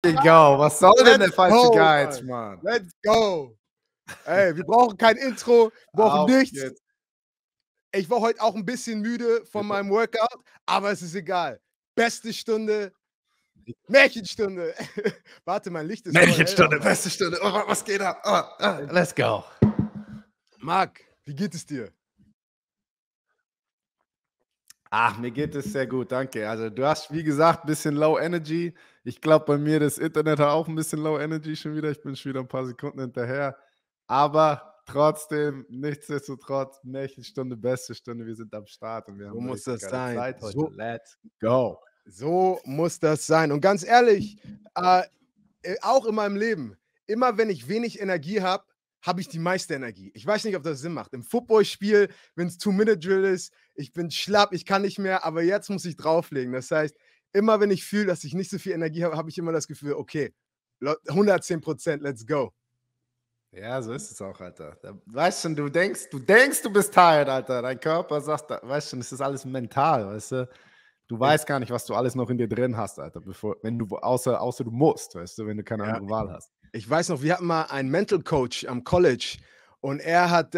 Go. Was soll denn der falsche Geiz, Mann? Let's go. Ey, wir brauchen kein Intro, wir brauchen nichts. Jetzt. Ich war heute auch ein bisschen müde von meinem Workout, aber es ist egal. Beste Stunde, Märchenstunde. Warte, mein Licht ist Märchenstunde, beste Stunde. Oh, was geht ab? Let's go. Marc, wie geht es dir? Ach, mir geht es sehr gut, danke. Also du hast, wie gesagt, ein bisschen Low Energy. Ich glaube, bei mir das Internet hat auch ein bisschen Low Energy schon wieder. Ich bin schon wieder ein paar Sekunden hinterher. Aber trotzdem, nichtsdestotrotz, Märchenstunde, beste Stunde. Wir sind am Start und wir haben muss das sein. Zeit heute. So, let's go. So muss das sein. Und ganz ehrlich, auch in meinem Leben, immer wenn ich wenig Energie habe, habe ich die meiste Energie. Ich weiß nicht, ob das Sinn macht. Im Footballspiel, wenn es 2-Minute-Drill ist, ich bin schlapp, ich kann nicht mehr, aber jetzt muss ich drauflegen. Das heißt, immer wenn ich fühle, dass ich nicht so viel Energie habe, habe ich immer das Gefühl, okay, 110%, let's go. Ja, so ist es auch, Alter. Weißt schon, du denkst, du bist tired, Alter. Dein Körper sagt, weißt schon, es ist alles mental, weißt du. Du weißt gar nicht, was du alles noch in dir drin hast, Alter, außer du musst, weißt du, wenn du keine andere Wahl hast. Ich weiß noch, wir hatten mal einen Mental Coach am College und er hat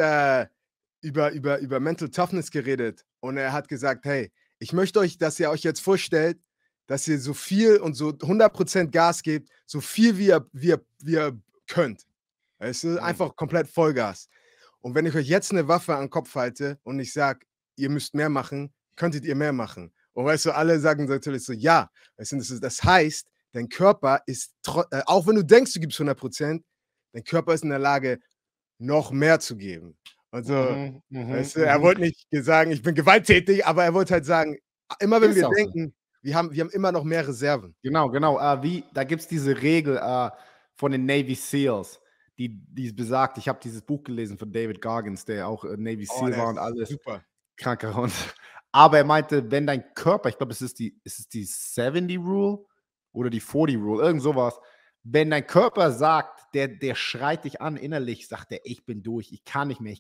über Mental Toughness geredet und er hat gesagt, hey, ich möchte euch, dass ihr euch jetzt vorstellt, dass ihr so viel und so 100% Gas gebt, so viel wie ihr könnt. Es ist einfach komplett Vollgas. Und wenn ich euch jetzt eine Waffe an den Kopf halte und ich sage, ihr müsst mehr machen, könntet ihr mehr machen. Und weißt du, alle sagen natürlich so, ja. Weißt du, das heißt, dein Körper ist, auch wenn du denkst, du gibst 100%, dein Körper ist in der Lage, noch mehr zu geben. Also, weißt du, er wollte nicht sagen, ich bin gewalttätig, aber er wollte halt sagen, immer wenn wir denken, wir haben immer noch mehr Reserven. Genau. Da gibt es diese Regel von den Navy SEALs, die besagt, ich habe dieses Buch gelesen von David Goggins, der auch Navy SEAL war und alles. Super. Kranker Hund. Aber er meinte, wenn dein Körper, ich glaube, es ist die 70 Rule oder die 40 Rule, irgend sowas, wenn dein Körper sagt, der schreit dich an innerlich, sagt er, ich bin durch, ich kann nicht mehr,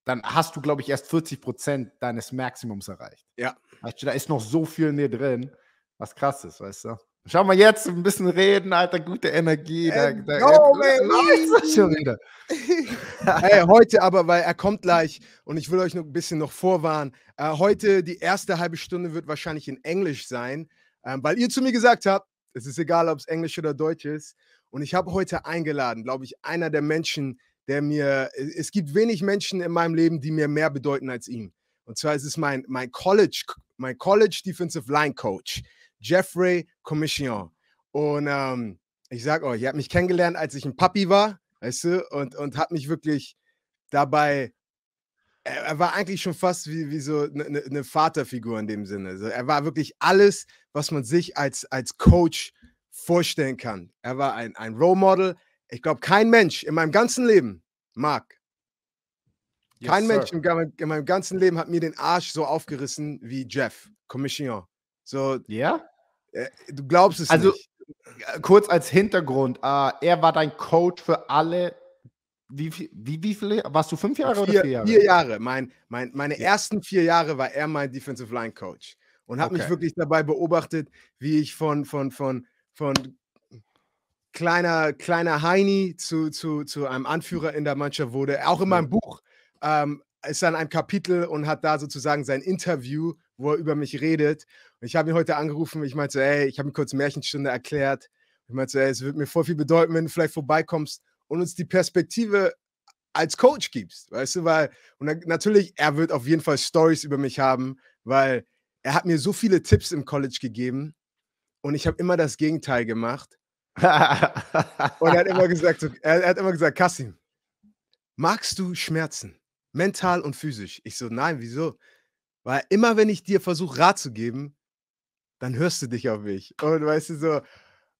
dann hast du, glaube ich, erst 40% deines Maximums erreicht. Ja. Weißt du, da ist noch so viel in dir drin, was krass ist, weißt du. Schau mal jetzt ein bisschen reden, Alter, gute Energie. Läuft schon wieder. Hey, heute aber, weil er kommt gleich und ich will euch noch ein bisschen noch vorwarnen. Heute, die erste halbe Stunde wird wahrscheinlich in Englisch sein, weil ihr zu mir gesagt habt, es ist egal, ob es Englisch oder Deutsch ist. Und ich habe heute eingeladen, glaube ich, einer der Menschen, es gibt wenig Menschen in meinem Leben, die mir mehr bedeuten als ihn. Und zwar ist es mein College Defensive Line Coach, Jeffrey Commission. Und ich sag euch, er hat mich kennengelernt, als ich ein Papi war, weißt du, und hat mich wirklich dabei, er war eigentlich schon fast wie so eine Vaterfigur in dem Sinne. Also er war wirklich alles, was man sich als Coach vorstellen kann. Er war ein Role Model. Ich glaube, kein Mensch in meinem ganzen Leben, Marc, kein Mensch in meinem ganzen Leben hat mir den Arsch so aufgerissen wie Jeff Commission. So, ja? Du glaubst es nicht. Kurz als Hintergrund, er war dein Coach für alle, wie viele? Warst du 5 Jahre oder 4 Jahre? 4 Jahre. Meine ersten 4 Jahre war er mein Defensive Line Coach und hat mich wirklich dabei beobachtet, wie ich von kleiner Heini zu einem Anführer in der Mannschaft wurde. Auch in meinem Buch ist dann ein Kapitel und hat da sozusagen sein Interview, wo er über mich redet. Und ich habe ihn heute angerufen. Ich meinte so, ey, ich habe ihm kurz Märchenstunde erklärt. Ich meinte so, ey, es würde mir voll viel bedeuten, wenn du vielleicht vorbeikommst und uns die Perspektive als Coach gibst, weißt du, natürlich, er wird auf jeden Fall Stories über mich haben, weil er hat mir so viele Tipps im College gegeben und ich habe immer das Gegenteil gemacht. Und er hat immer gesagt, Kassim, magst du Schmerzen? Mental und physisch? Ich so, nein, wieso? Weil immer, wenn ich dir versuche, Rat zu geben, dann hörst du dich auf mich. Und weißt du, so,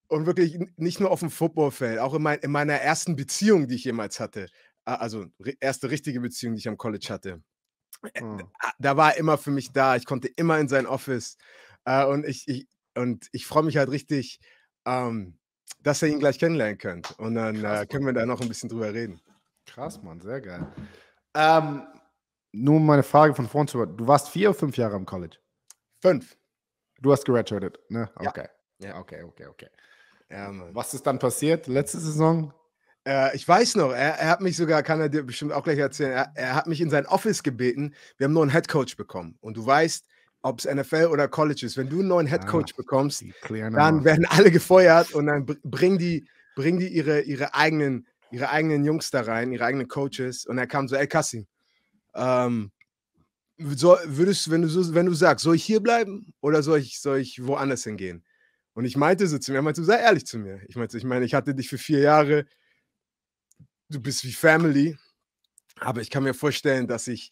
und wirklich nicht nur auf dem Footballfeld, auch in meiner ersten Beziehung, die ich jemals hatte, also erste richtige Beziehung, die ich am College hatte, da war er immer für mich da. Ich konnte immer in sein Office. Und ich freue mich halt richtig, dass ihr ihn gleich kennenlernen könnt. Und dann können wir da noch ein bisschen drüber reden. Krass, Mann, sehr geil. Nur meine Frage von vorn zu. Du warst 4 oder 5 Jahre am College? 5. Du hast graduated, ne? Okay. Ja. Okay. Ja, Mann. Was ist dann passiert letzte Saison? Ich weiß noch, er hat mich sogar, kann er dir bestimmt auch gleich erzählen, er hat mich in sein Office gebeten. Wir haben nur einen Headcoach bekommen. Und du weißt, ob es NFL oder College ist, wenn du einen neuen Headcoach bekommst, Die klären dann immer. werden alle gefeuert und dann bringen die ihre eigenen Jungs da rein, ihre eigenen Coaches. Und er kam so, ey Kassim, wenn du sagst, soll ich hier bleiben oder soll ich woanders hingehen? Und ich meinte so zu mir, sei ehrlich zu mir. Ich meine, ich hatte dich für 4 Jahre, du bist wie Family, aber ich kann mir vorstellen, dass es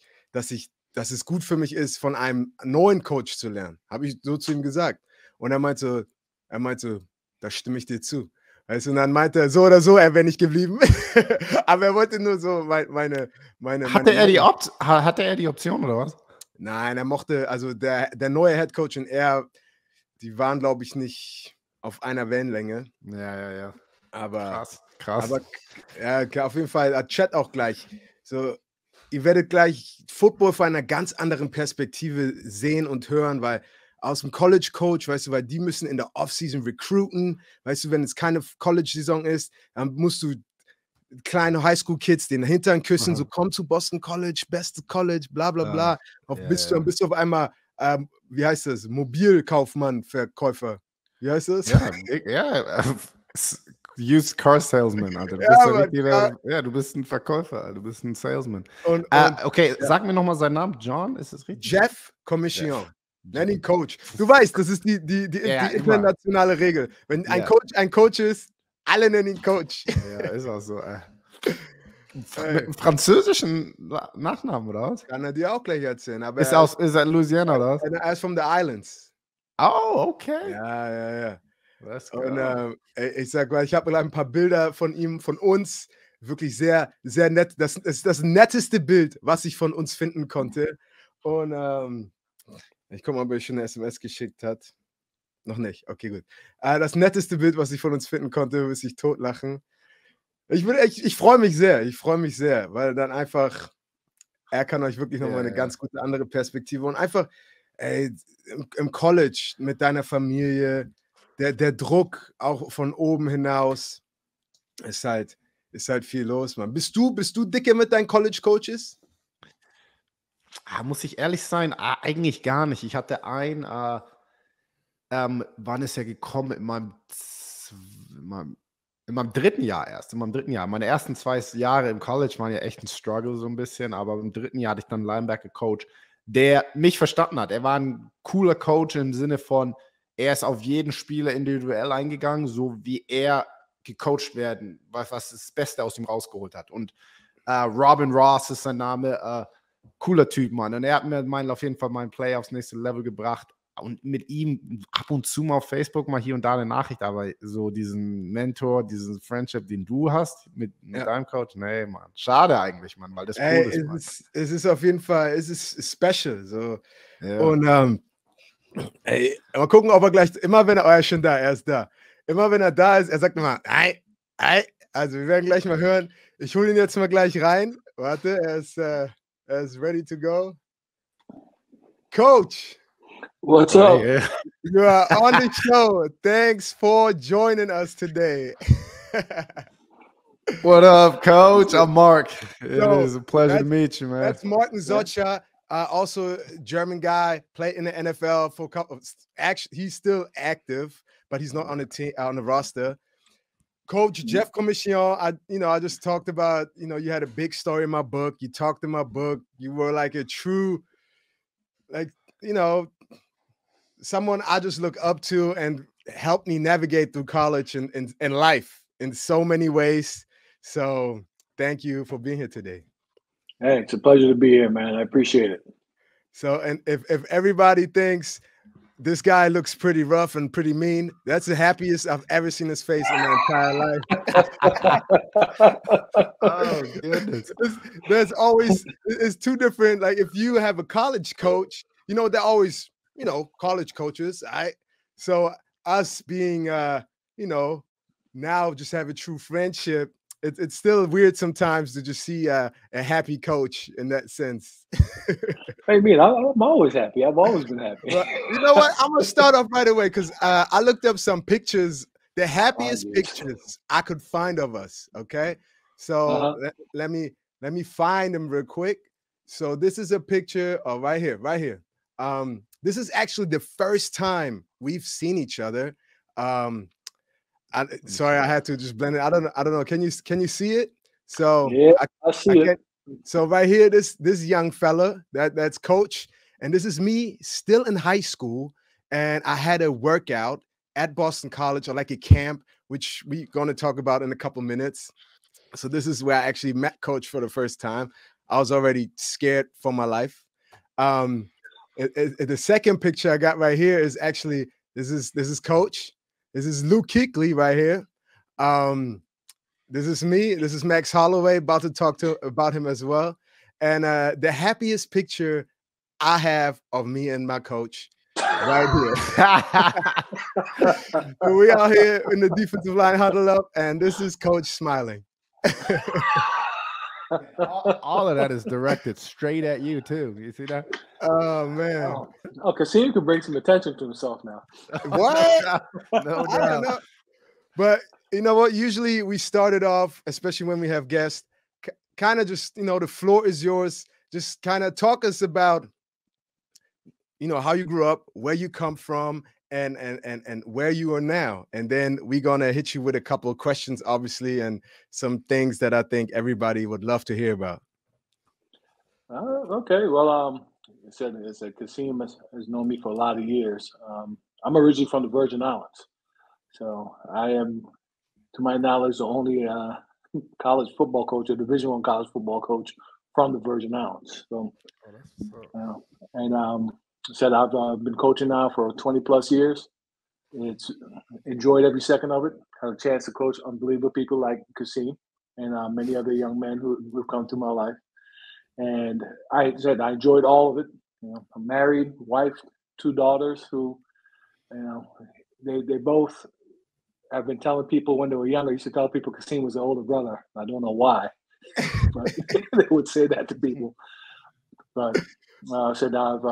gut für mich ist, von einem neuen Coach zu lernen. Habe ich so zu ihm gesagt. Und er meinte, da stimme ich dir zu. Weißt du, und dann meinte er, so oder so, er wäre nicht geblieben. Aber er wollte nur so meine Hatte er Meinung. hatte er die Option oder was? Nein, er mochte, also der neue Headcoach und er, die waren, glaube ich, nicht auf einer Wellenlänge. Ja. Aber Krass. ja, auf jeden Fall hat Chat auch gleich so, ihr werdet gleich Football von einer ganz anderen Perspektive sehen und hören, weil aus dem College-Coach, weißt du, weil die müssen in der Offseason recruiten, weißt du, wenn es keine College-Saison ist, dann musst du kleine Highschool-Kids den Hintern küssen, so komm zu Boston College, beste College, bla bla bla. Bist du auf einmal, wie heißt das, Mobilkaufmann, Verkäufer. Wie heißt das? Ja. Used Car Salesman, Alter. Du bist Ja, ein Mann, richtiger, du bist ein Verkäufer, Alter. Du bist ein Salesman. und Okay, ja. sag mir nochmal seinen Namen. John, ist es richtig? Jeff Commission. Nenn ihn Coach. Du weißt, das ist die Ja, immer. internationale Regel. Wenn ein Ja. Coach ist, alle nennen ihn Coach. Ja, ist auch so. Mit einem französischen Nachnamen, oder was? Kann er dir auch gleich erzählen. Aber Ist er in Louisiana, oder was? er ist from the Islands. Oh, okay. Ja. Let's Und go. ich sag mal, ich habe gleich ein paar Bilder von ihm, von uns. Wirklich sehr, sehr nett. Das ist das netteste Bild, was ich von uns finden konnte. Und ich gucke mal, ob er schon eine SMS geschickt hat. Noch nicht. Okay, gut. Das netteste Bild, was ich von uns finden konnte, bis ich totlachen. Ich freue mich sehr, weil dann einfach, er kann euch wirklich nochmal eine ganz gute andere Perspektive und einfach, ey, im College mit deiner Familie, der Druck auch von oben hinaus, ist halt viel los, Mann. Bist du dicke mit deinen College-Coaches? Muss ich ehrlich sein, eigentlich gar nicht. Ich hatte wann ist er gekommen? In meinem 3. Jahr erst. In meinem 3. Jahr. Meine ersten 2 Jahre im College waren ja echt ein Struggle so ein bisschen, aber im 3. Jahr hatte ich dann einen Linebacker-Coach, der mich verstanden hat. Er war ein cooler Coach im Sinne von, er ist auf jeden Spieler individuell eingegangen, so wie er gecoacht werden, was das Beste aus ihm rausgeholt hat. Und Robin Ross ist sein Name, cooler Typ, Mann. Und er hat mir auf jeden Fall meinen Play aufs nächste Level gebracht. Und mit ihm ab und zu mal auf Facebook mal hier und da eine Nachricht, aber so diesen Mentor, diesen Friendship, den du hast mit deinem Coach, nee, Mann. Schade eigentlich, Mann, weil das cool ist, Mann. Es ist auf jeden Fall, es ist special. So. Ja. Und mal gucken, ob er gleich, er ist schon da, er ist da. Immer wenn er da ist, er sagt immer, ei. Also wir werden gleich mal hören. Ich hole ihn jetzt mal gleich rein. Warte, er ist ready to go. Coach. What's up? Yeah. You are on the show. Thanks for joining us today. What up, Coach? I'm Mark. It is a pleasure to meet you, man. That's Martin Zocha, also a German guy, played in the NFL for a couple. Actually, he's still active, but he's not on the team, on the roster. Coach Jeff Commission, I just talked about, you had a big story in my book. You talked in my book. You were like a true, someone I just look up to and helped me navigate through college and life in so many ways. So thank you for being here today. Hey, it's a pleasure to be here, man. I appreciate it. So, and if everybody thinks this guy looks pretty rough and pretty mean, that's the happiest I've ever seen his face in my entire life. Oh, goodness. There's always, it's two different, like if you have a college coach, they're always, college coaches, right? So us being, now just have a true friendship, it's still weird sometimes to just see a happy coach in that sense. What do you mean? I'm always happy. I've always been happy. Well, you know what? I'm gonna start off right away because I looked up some pictures, the happiest Oh, geez. pictures I could find of us. Okay, so let me find them real quick. So this is a picture of right here. This is actually the first time we've seen each other. Sorry, I had to just blend it. I don't know. Can you see it? So Yeah, I see it. So right here, this young fella, that's Coach, and this is me still in high school, and I had a workout at Boston College, or like a camp, which we're going to talk about in a couple minutes. So this is where I actually met Coach for the first time. I was already scared for my life. The second picture I got right here is actually this is Coach. This is Luke Kuechly right here. This is me. This is Max Holloway, about to talk about him as well. And the happiest picture I have of me and my coach right here. So we out here in the defensive line huddle up, and this is Coach smiling. all of that is directed straight at you too. You see that? Oh man. Oh, Kasim can bring some attention to himself now. What? No I don't know. But you know what? Usually we started off, especially when we have guests, kind of just, the floor is yours. Just kind of talk us about, how you grew up, where you come from, and where you are now. And then we're gonna hit you with a couple of questions, obviously, and some things that I think everybody would love to hear about. Okay. Well, I said Kasim has known me for a lot of years. I'm originally from the Virgin Islands, so I am, to my knowledge, the only college football coach, or Division I college football coach from the Virgin Islands. So, said I've been coaching now for 20 plus years. It's enjoyed every second of it. Had a chance to coach unbelievable people like Kasim and many other young men who've come to my life. And I said I enjoyed all of it. I'm married, wife, 2 daughters who, they both have been telling people when they were younger. I used to tell people Kasim was the older brother. I don't know why, but they would say that to people. But I said I've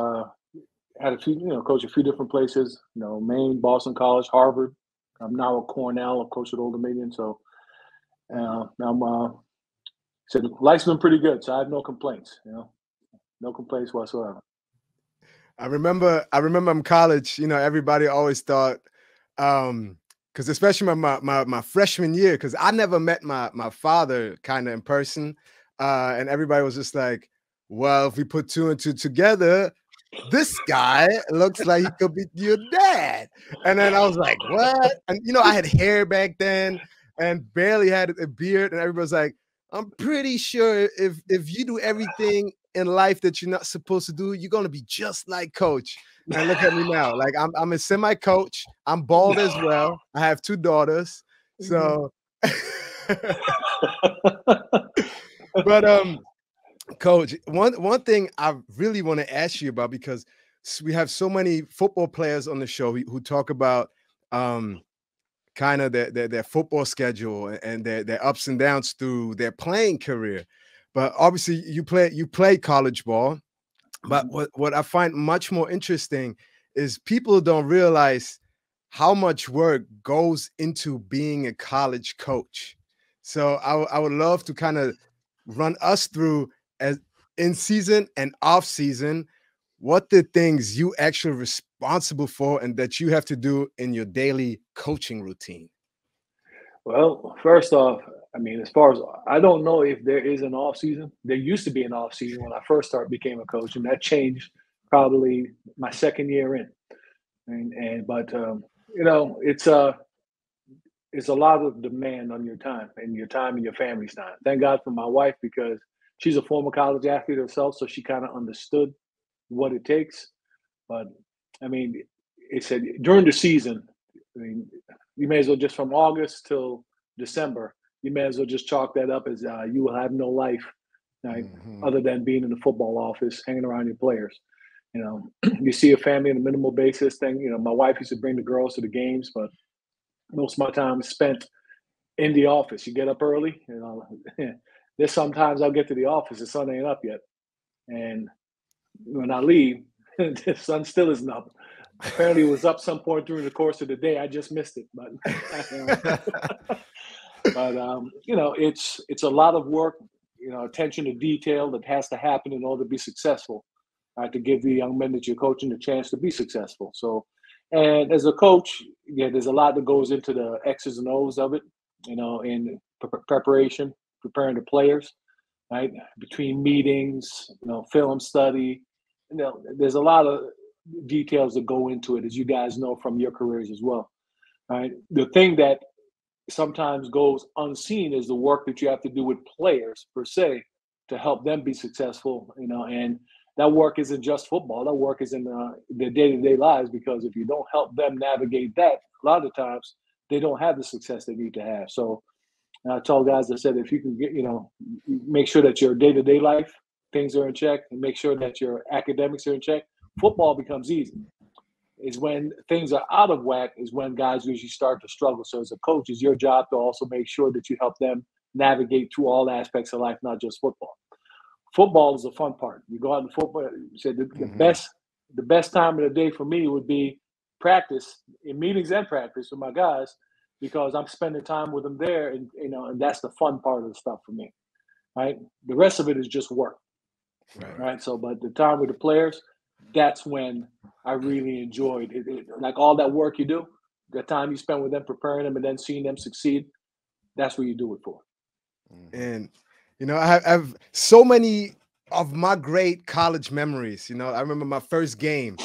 had a few, coached a few different places. Maine, Boston College, Harvard. I'm now at Cornell. I've coached at Old Dominion. So said life's been pretty good. So I have no complaints. No complaints whatsoever. I remember in college, everybody always thought, because especially my freshman year, because I never met my father kind of in person, and everybody was just like, well, if we put 2 and 2 together, this guy looks like he could be your dad. And then I was like, what? And I had hair back then and barely had a beard, and everybody was like, I'm pretty sure if you do everything in life that you're not supposed to do, you're gonna be just like Coach. And look at me now. Like I'm a semi-coach. I'm bald as well. I have 2 daughters. So but Coach, one thing I really want to ask you about, because we have so many football players on the show who talk about kind of their football schedule and their ups and downs through their playing career. But obviously you play college ball. But what I find much more interesting is people don't realize how much work goes into being a college coach. So I would love to kind of run us through, as in season and off season, what the things you actually responsible for and that you have to do in your daily coaching routine. Well, first off, I mean, as far as I don't know if there is an off season. There used to be an off season when I first became a coach, and that changed probably my second year in. But it's a lot of demand on your time and your family's time. Thank God for my wife, because she's a former college athlete herself, so she kind of understood what it takes. But I mean, it said during the season, I mean, you may as well just from August till December, you may as well just chalk that up as you will have no life, right, other than being in the football office, hanging around your players. You see a family on a minimal basis thing. My wife used to bring the girls to the games, but most of my time is spent in the office. You get up early, there's sometimes I'll get to the office, the sun ain't up yet. And when I leave, the sun still isn't up. Apparently, it was up some point during the course of the day. I just missed it, but you know, it's a lot of work. You know, attention to detail that has to happen in order to be successful. Right, to give the young men that you're coaching a chance to be successful. So, and as a coach, yeah, there's a lot that goes into the X's and O's of it. You know, in preparation, preparing the players, right? Between meetings, you know, film study. You know, there's a lot of details that go into it, as you guys know from your careers as well. Right. The thing that sometimes goes unseen is the work that you have to do with players per se to help them be successful. You know, and that work isn't just football. That work is in their day-to-day lives, because if you don't help them navigate that, a lot of times they don't have the success they need to have. So, and I told guys, I said, if you can get, you know, make sure that your day-to-day life things are in check, and make sure that your academics are in check, football becomes easy. Is when things are out of whack is when guys usually start to struggle. So as a coach, it's your job to also make sure that you help them navigate through all aspects of life, not just football. Football is the fun part. You go out in football. You said the best time of the day for me would be practice, in meetings and practice with my guys, because I'm spending time with them there, and you know, and that's the fun part of the stuff for me. Right. The rest of it is just work. Right. So, but the time with the players, that's when I really enjoyed it. Like all that work you do, the time you spend with them, preparing them, and then seeing them succeed. That's what you do it for. And you know, I have so many of my great college memories. You know, I remember my first game,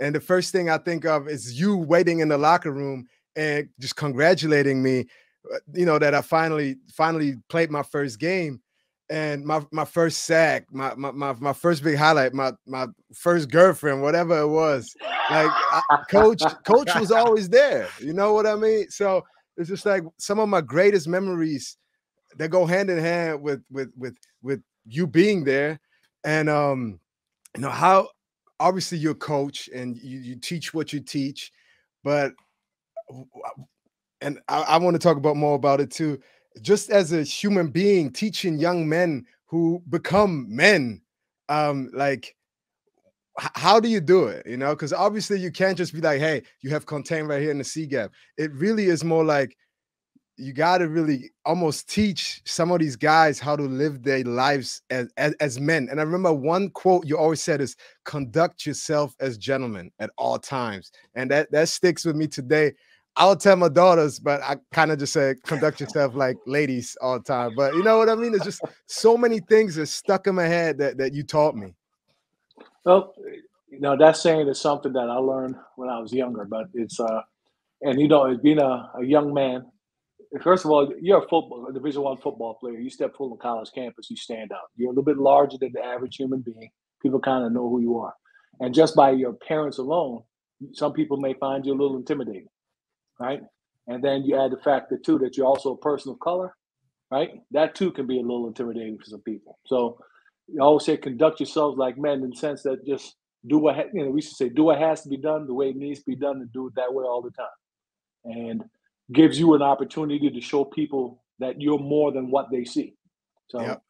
and the first thing I think of is you waiting in the locker room and just congratulating me. You know, that I finally played my first game, and my first sack, my first big highlight, my first girlfriend, whatever it was. Like coach was always there. You know what I mean? So it's just like some of my greatest memories that go hand in hand with you being there. And you know how obviously you're a coach and you teach what you teach, but and I want to talk about more about it too. Just as a human being, teaching young men who become men, like how do you do it? You know, because obviously you can't just be like, hey, you have contain right here in the C gap. It really is more like you got to really almost teach some of these guys how to live their lives as men. And I remember one quote you always said is conduct yourself as gentlemen at all times. And that sticks with me today. I'll tell my daughters, but I kind of just say conduct yourself like ladies all the time. But you know what I mean? It's just so many things that stuck in my head that you taught me. Well, you know, that saying is something that I learned when I was younger, but it's and you know, as being a young man, first of all, you're a Division I football player. You step foot on college campus, you stand out. You're a little bit larger than the average human being. People kind of know who you are, and just by your appearance alone, some people may find you a little intimidating, right? And then you add the fact that too that you're also a person of color, right? That too can be a little intimidating for some people. So you always say conduct yourselves like men in the sense that just do what you know. We should say do what has to be done the way it needs to be done, and do it that way all the time. And gives you an opportunity to show people that you're more than what they see. So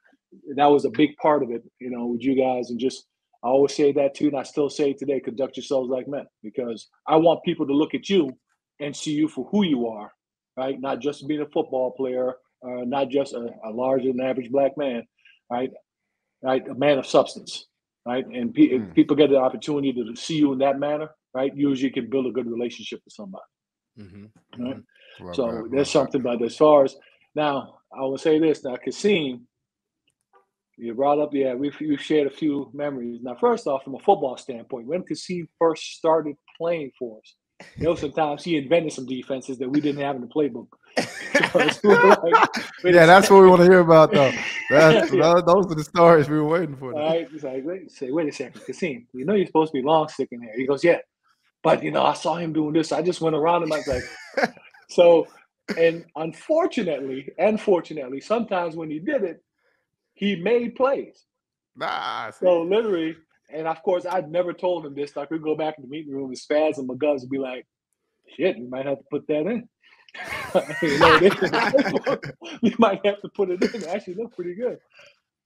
that was a big part of it, you know, with you guys. And just, I always say that too, and I still say it today, conduct yourselves like men, because I want people to look at you and see you for who you are, right? Not just being a football player, not just a larger than average black man, right? Right, a man of substance, right? And if people get the opportunity to see you in that manner, right, usually can build a good relationship with somebody. Right? So there's something about as far as now, I will say this now, Kasim, you brought up, we've shared a few memories. Now, first off, from a football standpoint, when Kasim first started playing for us, you know, sometimes he invented some defenses that we didn't have in the playbook. That's what we want to hear about, though. Those are the stories we were waiting for. All right, it's like, wait a second, Kasim, you know you're supposed to be long sticking here. He goes, yeah, but you know, I saw him doing this. I just went around him. I was like, so, and unfortunately, sometimes when he did it, he made plays. So literally, and of course, I'd never told him this. So I could go back in the meeting room with Spaz and McGovs and be like, shit, you might have to put that in. You might have to put it in. Actually, they're pretty good.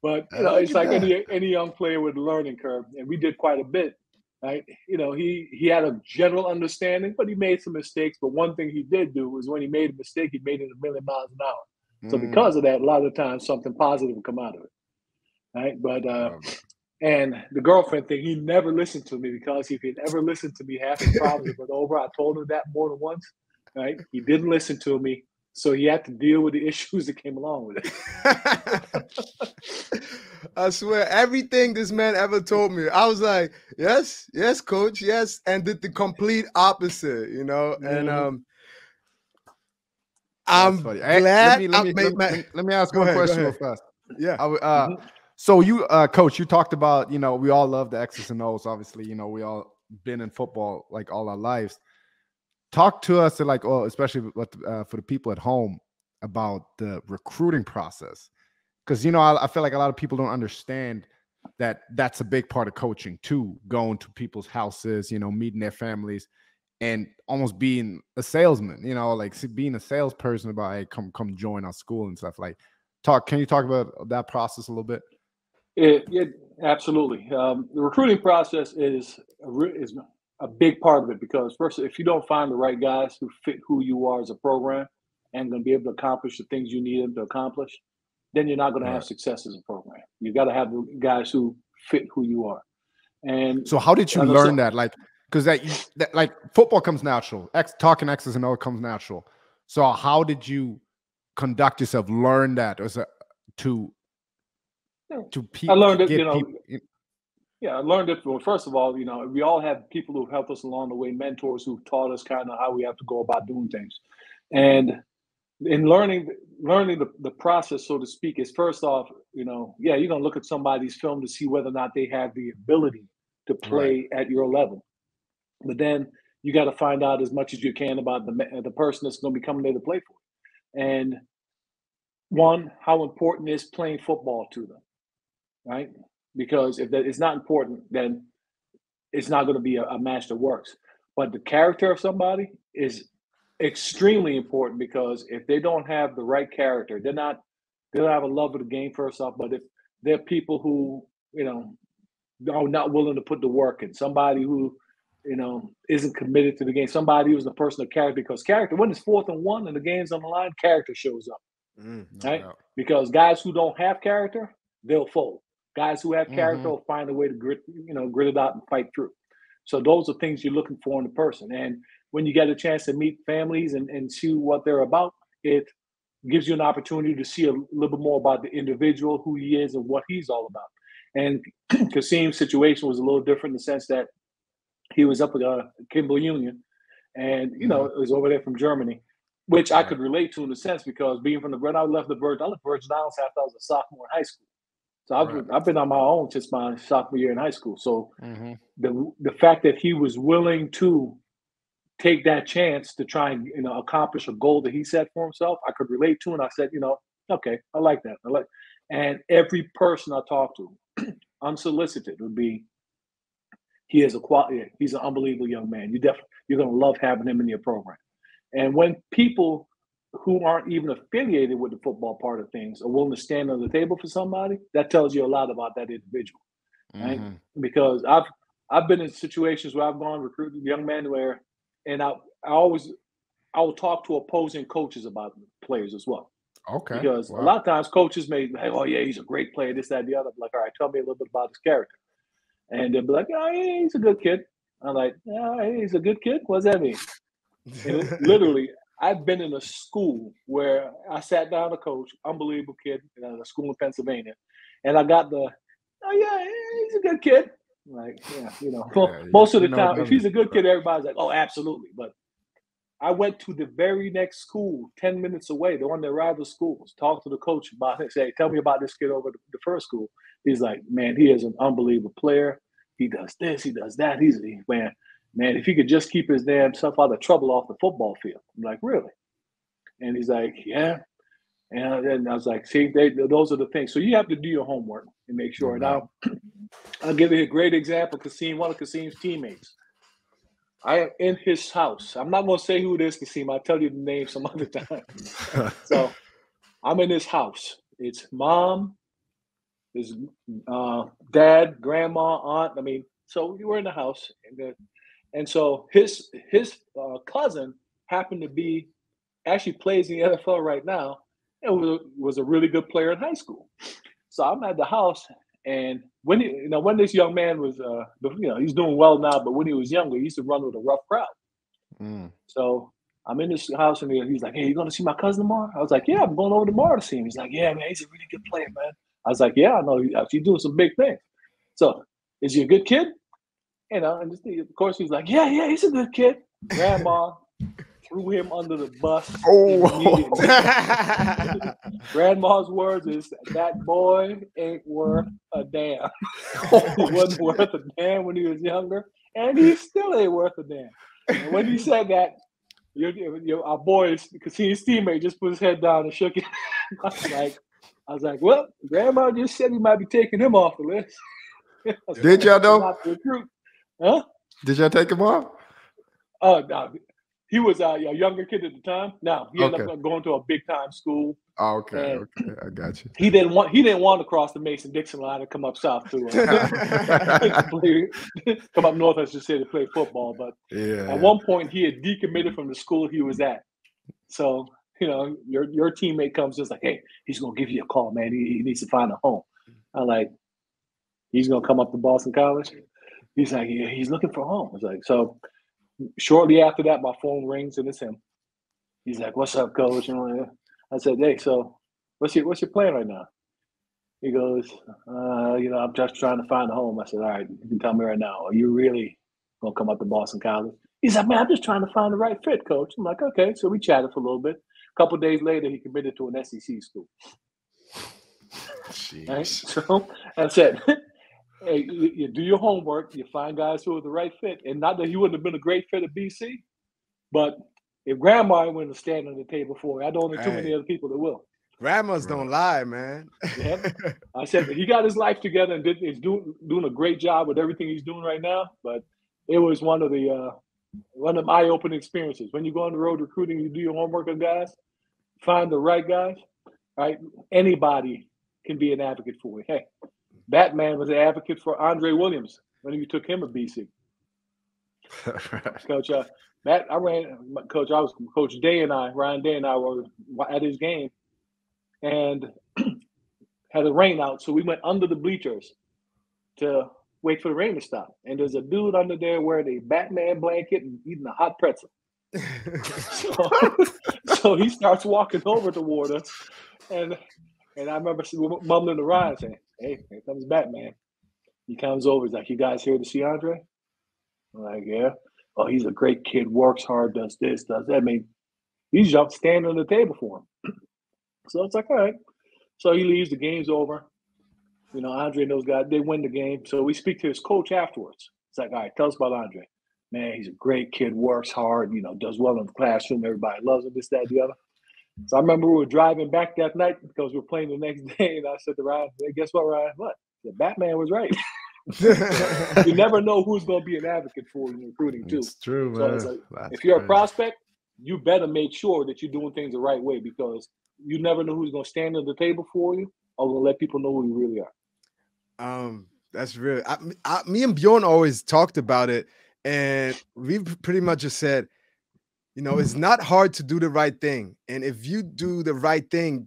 But it's Look like at that. any young player with a learning curve, and we did quite a bit. Right? He had a general understanding, but he made some mistakes. But one thing he did do was when he made a mistake, he made it 1,000,000 miles an hour. So because of that, a lot of times something positive will come out of it. Right? But and the girlfriend thing, he never listened to me, because if he'd ever listened to me, half his problems would been over. I told him that more than once. Right? He didn't listen to me, so he had to deal with the issues that came along with it. I swear, everything this man ever told me, I was like, yes, coach, yes, and did the complete opposite, And I'm That's funny. Hey, glad let I me made my. let me ask Go one ahead, question real fast. Yeah. So you, coach, you talked about, we all love the X's and O's. Obviously, we all been in football like all our lives. Talk to us, like, especially for the people at home, about the recruiting process, because I feel like a lot of people don't understand that that's a big part of coaching too. Going to people's houses, meeting their families, and almost being a salesman. Like being a salesperson about, hey, come join our school and stuff. Like, can you talk about that process a little bit? Yeah, absolutely. The recruiting process is a big part of it, because first, if you don't find the right guys who fit who you are as a program and going to be able to accomplish the things you need them to accomplish, then you're not going to have success as a program. You got to have the guys who fit who you are. And so, how did you learn that? Like, because like football comes natural. Talking X's and O comes natural. So, how did you conduct yourself? Learn that, or is it to I learned it, I learned it. Well, first of all, we all have people who helped us along the way, mentors who taught us kind of how we have to go about doing things. And in learning the process, so to speak, is first off, you're going to look at somebody's film to see whether or not they have the ability to play at your level. But then you got to find out as much as you can about the person that's going to be coming there to play for you. And one, how important is playing football to them, right? Because if that is not important, then it's not going to be a match that works. But the character of somebody is extremely important, because if they don't have the right character, they don't have a love of the game, first off. But if they're people who, are not willing to put the work in, somebody who, isn't committed to the game, somebody who's a person of character, because character, when it's 4th and 1 and the game's on the line, character shows up. Right? No. Because guys who don't have character, they'll fold. Guys who have character will find a way to grit it out and fight through. So those are things you're looking for in a person. And when you get a chance to meet families and see what they're about, it gives you an opportunity to see a little bit more about the individual, who he is and what he's all about. And Kasim's situation was a little different in the sense that he was up at Kimball Union, and it was over there from Germany, which I could relate to in a sense, because being from when I left Virgin Islands after I was a sophomore in high school. So I've been on my own since my sophomore year in high school. So the fact that he was willing to take that chance to try and accomplish a goal that he set for himself, I could relate to, and I said, okay, I like that. And every person I talked to, unsolicited, would be, he has a quality. He's an unbelievable young man. You're going to love having him in your program. And when people who aren't even affiliated with the football part of things are willing to stand on the table for somebody, that tells you a lot about that individual, right? Because I've been in situations where I've gone recruiting young men and I will talk to opposing coaches about players as well. Okay. Because a lot of times coaches may say, oh yeah, he's a great player, this, that, the other. I'm like, all right, tell me a little bit about his character. And they'll be like, oh, yeah, he's a good kid. I'm like, yeah, he's a good kid? What does that mean? And literally, I've been in a school where I sat down a coach, unbelievable kid, in a school in Pennsylvania. And I got oh, yeah, he's a good kid. Like, most of the time, if he's a good kid, everybody's like, oh, absolutely. But I went to the very next school, 10 minutes away, the one that rival schools, talked to the coach about it, say, tell me about this kid over the first school. He's like, man, he is an unbelievable player. He does this, he does that. Man, if he could just keep his damn self out of trouble off the football field. I'm like, really? And he's like, yeah. And then I was like, see, those are the things. So you have to do your homework and make sure. Now, I'll give you a great example. Kasim, one of Kasim's teammates. I am in his house. I'm not going to say who it is, Kasim. I'll tell you the name some other time. So I'm in his house. It's mom, his dad, grandma, aunt. I mean, so we were in the house, and so his cousin happened to be actually plays in the NFL right now, and was a really good player in high school. So I'm at the house, and when this young man was, he's doing well now, but when he was younger, he used to run with a rough crowd. Mm. So I'm in this house, and he's like, "Hey, you going to see my cousin tomorrow?" I was like, "Yeah, I'm going over tomorrow to see him." He's like, "Yeah, man, he's a really good player, man." I was like, "Yeah, I know. He's doing some big things." So, is he a good kid? And of course, he's like, "Yeah, he's a good kid." Grandma threw him under the bus immediately. Grandma's words is, "That boy ain't worth a damn." He wasn't worth a damn when he was younger, and he still ain't worth a damn. And when he said that, our boys, because his teammate just put his head down and shook it. I was like, well, Grandma just said we might be taking him off the list. Did y'all know? Not to recruit. Huh? Did y'all take him off? Oh, no. He was a younger kid at the time. No, he ended up going to a big time school. Oh, okay, I got you. He didn't want to cross the Mason-Dixon line and come up south to come up north, I should say, to play football. But at one point, he had decommitted from the school he was at. So your teammate comes just like, "Hey, he's gonna give you a call, man. He needs to find a home." I'm like, "He's gonna come up to Boston College?" He's like, "Yeah, he's looking for a home." I was like, so shortly after that, my phone rings and it's him. He's like, "What's up, coach?" And I said, "Hey, so what's your plan right now?" He goes, "I'm just trying to find a home." I said, "All right, you can tell me right now, are you really gonna come up to Boston College?" He's like, "Man, I'm just trying to find the right fit, coach." I'm like, "Okay." So we chatted for a little bit. A couple of days later, he committed to an SEC school. Right? So I said, "Hey, you do your homework. You find guys who are the right fit." And not that he wouldn't have been a great fit at BC, but if Grandma wouldn't have stand on the table for me, I don't know too many other people that will. Grandmas don't lie, man. Yep. I said he got his life together and is doing a great job with everything he's doing right now. But it was one of the eye-opening experiences. When you go on the road recruiting, you do your homework on guys, find the right guys. Right? Anybody can be an advocate for you. Hey, Batman was an advocate for Andre Williams when you took him to BC. Coach, Coach Ryan Day and I were at his game and had a rain out, so we went under the bleachers to wait for the rain to stop. And there's a dude under there wearing a Batman blanket and eating a hot pretzel. So he starts walking over toward us, and I remember mumbling to Ryan saying, "Hey, here comes Batman." He comes over, he's like, "You guys here to see Andre?" I'm like, "Yeah." "Oh, he's a great kid, works hard, does this, does that." I mean, he's just standing on the table for him. So it's like, all right. So he leaves, the game's over. Andre and those guys, they win the game. So we speak to his coach afterwards. It's like, all right, tell us about Andre. "Man, he's a great kid, works hard, does well in the classroom. Everybody loves him, this, that, the other." So I remember we were driving back that night because we were playing the next day. And I said to Ryan, "Hey, guess what, Ryan? What? The Batman was right." You never know who's going to be an advocate for you in recruiting, too. It's true, so man. it's like, if you're a prospect, you better make sure that you're doing things the right way, because you never know who's going to stand at the table for you or will let people know who you really are. That's real. Me and Bjorn always talked about it, and we've pretty much just said, it's not hard to do the right thing. And if you do the right things,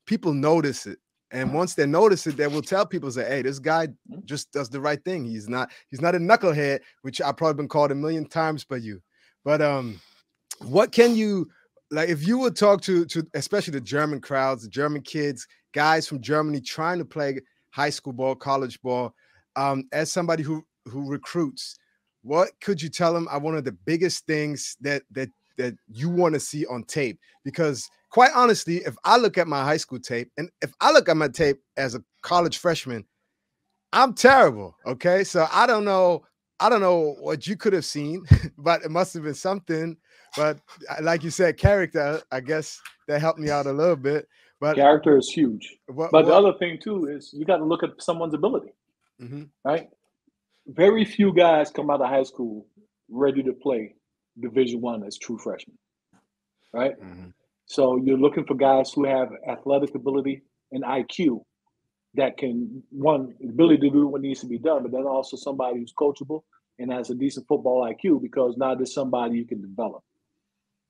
people notice it. And once they notice it, they will tell people, say, "Hey, this guy just does the right thing. He's not a knucklehead," which I've probably been called a million times by you. But what can you, like, if you would talk to especially the German crowds, the German kids, guys from Germany trying to play high school ball, college ball, as somebody who recruits, what could you tell them are one of the biggest things that you want to see on tape? Because quite honestly, if I look at my high school tape and if I look at my tape as a college freshman, I'm terrible. Okay. So I don't know what you could have seen, but it must have been something. But like you said, character, I guess that helped me out a little bit. But character is huge. But the other thing too is you got to look at someone's ability, right? Very few guys come out of high school ready to play Division I as true freshmen, right? So you're looking for guys who have athletic ability and IQ, that can, one, the ability to do what needs to be done, but then also somebody who's coachable and has a decent football IQ, because now there's somebody you can develop,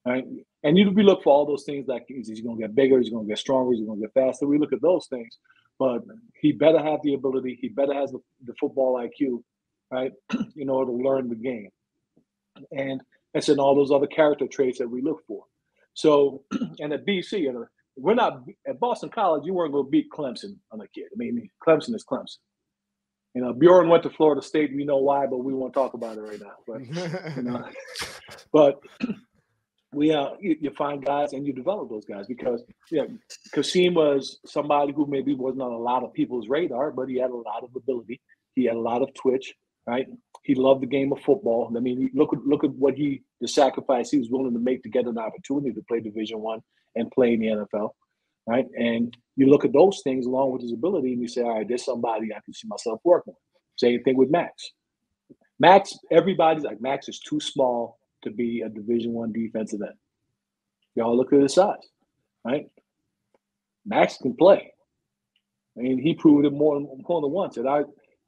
right? And we look for all those things, like, is he going to get bigger? Is he going to get stronger? Is he going to get faster? We look at those things, but he better have the ability. He better have the football IQ, right, in order to learn the game. And it's in all those other character traits that we look for. So, and at BC, we're not at Boston College. You weren't going to beat Clemson on a kid. I mean, Clemson is Clemson. Bjorn went to Florida State. We know why, but we won't talk about it right now. But you find guys and you develop those guys, because Kasim was somebody who maybe wasn't on a lot of people's radar, but he had a lot of ability. He had a lot of twitch, right? He loved the game of football. I mean, look at what the sacrifice he was willing to make to get an opportunity to play Division I and play in the NFL, right? And you look at those things along with his ability, and you say, all right, there's somebody I can see myself working with. Same thing with Max. Everybody's like, Max is too small to be a Division I defensive end. Y'all look at his size, right? Max can play. I mean, he proved it more than once. And I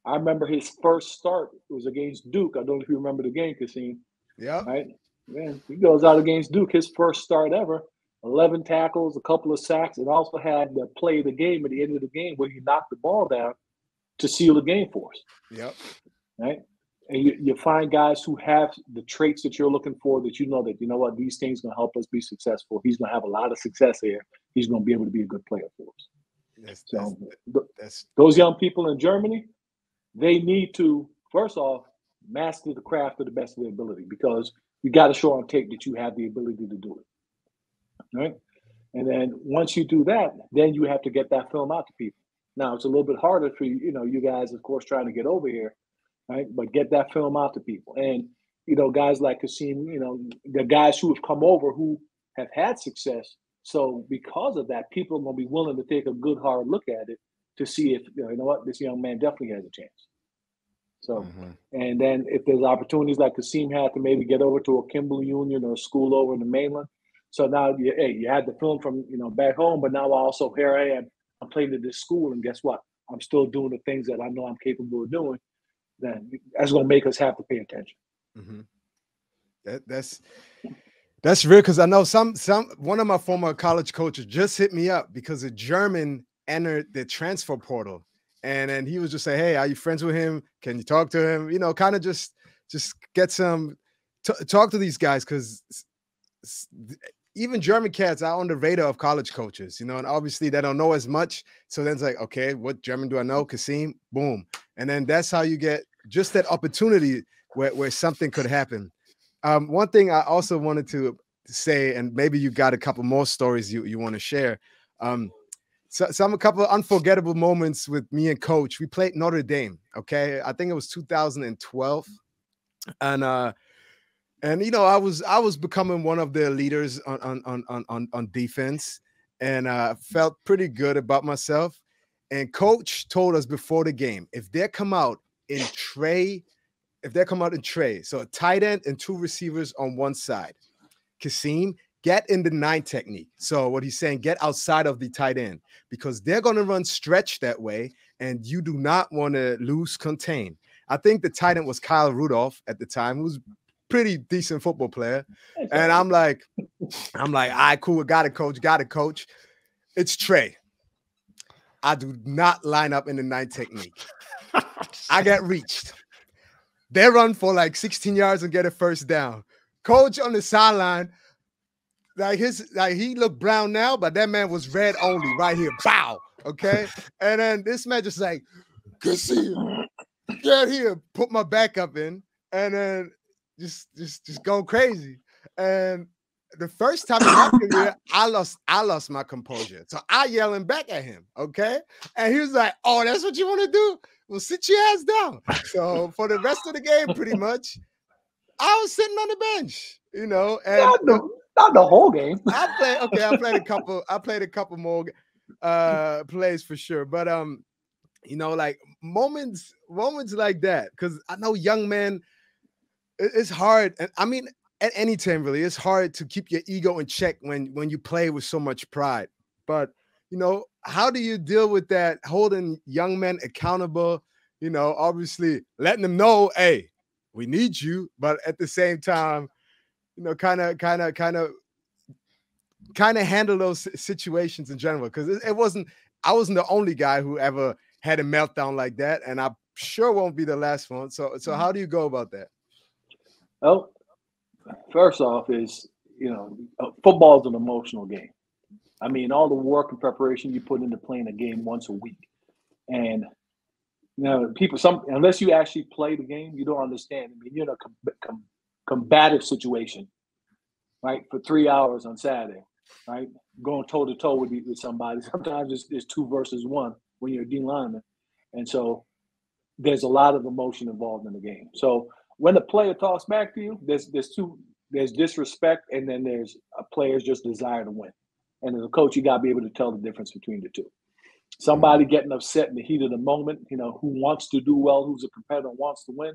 remember his first start was against Duke. I don't know if you remember the game, Kasim. Yeah. Right? Man, he goes out against Duke, his first start ever, 11 tackles, a couple of sacks, and also had the play of the game at the end of the game where he knocked the ball down to seal the game for us. Yep. Right? And you find guys who have the traits that you're looking for, that what, these things are going to help us be successful. He's going to have a lot of success here. He's going to be able to be a good player for us. Those young people in Germany, they need to, first off, master the craft to the best of their ability, because you got to show on tape that you have the ability to do it. Right? And then once you do that, then you have to get that film out to people. Now, it's a little bit harder for you guys, of course, trying to get over here. Right, but get that film out to people. And guys like Kasim, the guys who have come over who have had success. So because of that, people are going to be willing to take a good hard look at it to see if what, this young man definitely has a chance. So, and then if there's opportunities like Kasim had to maybe get over to a Kimball Union or a school over in the mainland. So now, you had the film from back home, but now also here I am. I'm playing at this school, and guess what? I'm still doing the things that I know I'm capable of doing. Then that's going to make us have to pay attention. That's real, because I know one of my former college coaches just hit me up because a German entered the transfer portal, and then he was just saying, "Hey, are you friends with him? Can you talk to him? Kind of just get some talk to these guys, because even German cats are on the radar of college coaches, and obviously they don't know as much. So then it's like, okay, what German do I know? Kasim, boom, and then that's how you get just that opportunity where something could happen. One thing I also wanted to say, and maybe you got a couple more stories you want to share. A couple of unforgettable moments with me and Coach. We played Notre Dame. Okay, I think it was 2012, and I was becoming one of their leaders on defense, and felt pretty good about myself. And Coach told us before the game, if they come out in tray, so a tight end and two receivers on one side, Kasim, get in the 9 technique. So what he's saying, get outside of the tight end, because they're going to run stretch that way, and you do not want to lose contain. I think the tight end was Kyle Rudolph at the time, who was pretty decent football player. And I'm like, all right, cool, got it, coach. It's Trey. I do not line up in the 9 technique. I get reached. They run for like 16 yards and get a first down. Coach on the sideline, he looked brown now, but that man was red only right here. Bow. Okay. And then this man just like, Kasim, get here, put my back up in, and then just go crazy. And the first time it happened here, I lost my composure. So I yelling back at him, okay? And he was like, oh, that's what you want to do? Well, sit your ass down. So for the rest of the game, pretty much, I was sitting on the bench, and not the whole game. I played a couple more plays for sure. But like moments like that, because I know young men, it's hard. And I mean, at any time, really, it's hard to keep your ego in check when you play with so much pride. But how do you deal with that, holding young men accountable, obviously letting them know, hey, we need you, but at the same time, kind of handle those situations in general, because I wasn't the only guy who ever had a meltdown like that, and I sure won't be the last one. So how do you go about that? Well, first off is, football is an emotional game. I mean, all the work and preparation you put into playing a game once a week. And, unless you actually play the game, you don't understand. I mean, you're in a combative situation, right, for 3 hours on Saturday, right, going toe-to-toe with somebody. Sometimes it's 2 versus 1 when you're a D lineman. And so there's a lot of emotion involved in the game. So when the player talks back to you, there's disrespect, and then there's a player's just desire to win. And as a coach, you got to be able to tell the difference between the two. Somebody getting upset in the heat of the moment, who wants to do well, who's a competitor, wants to win,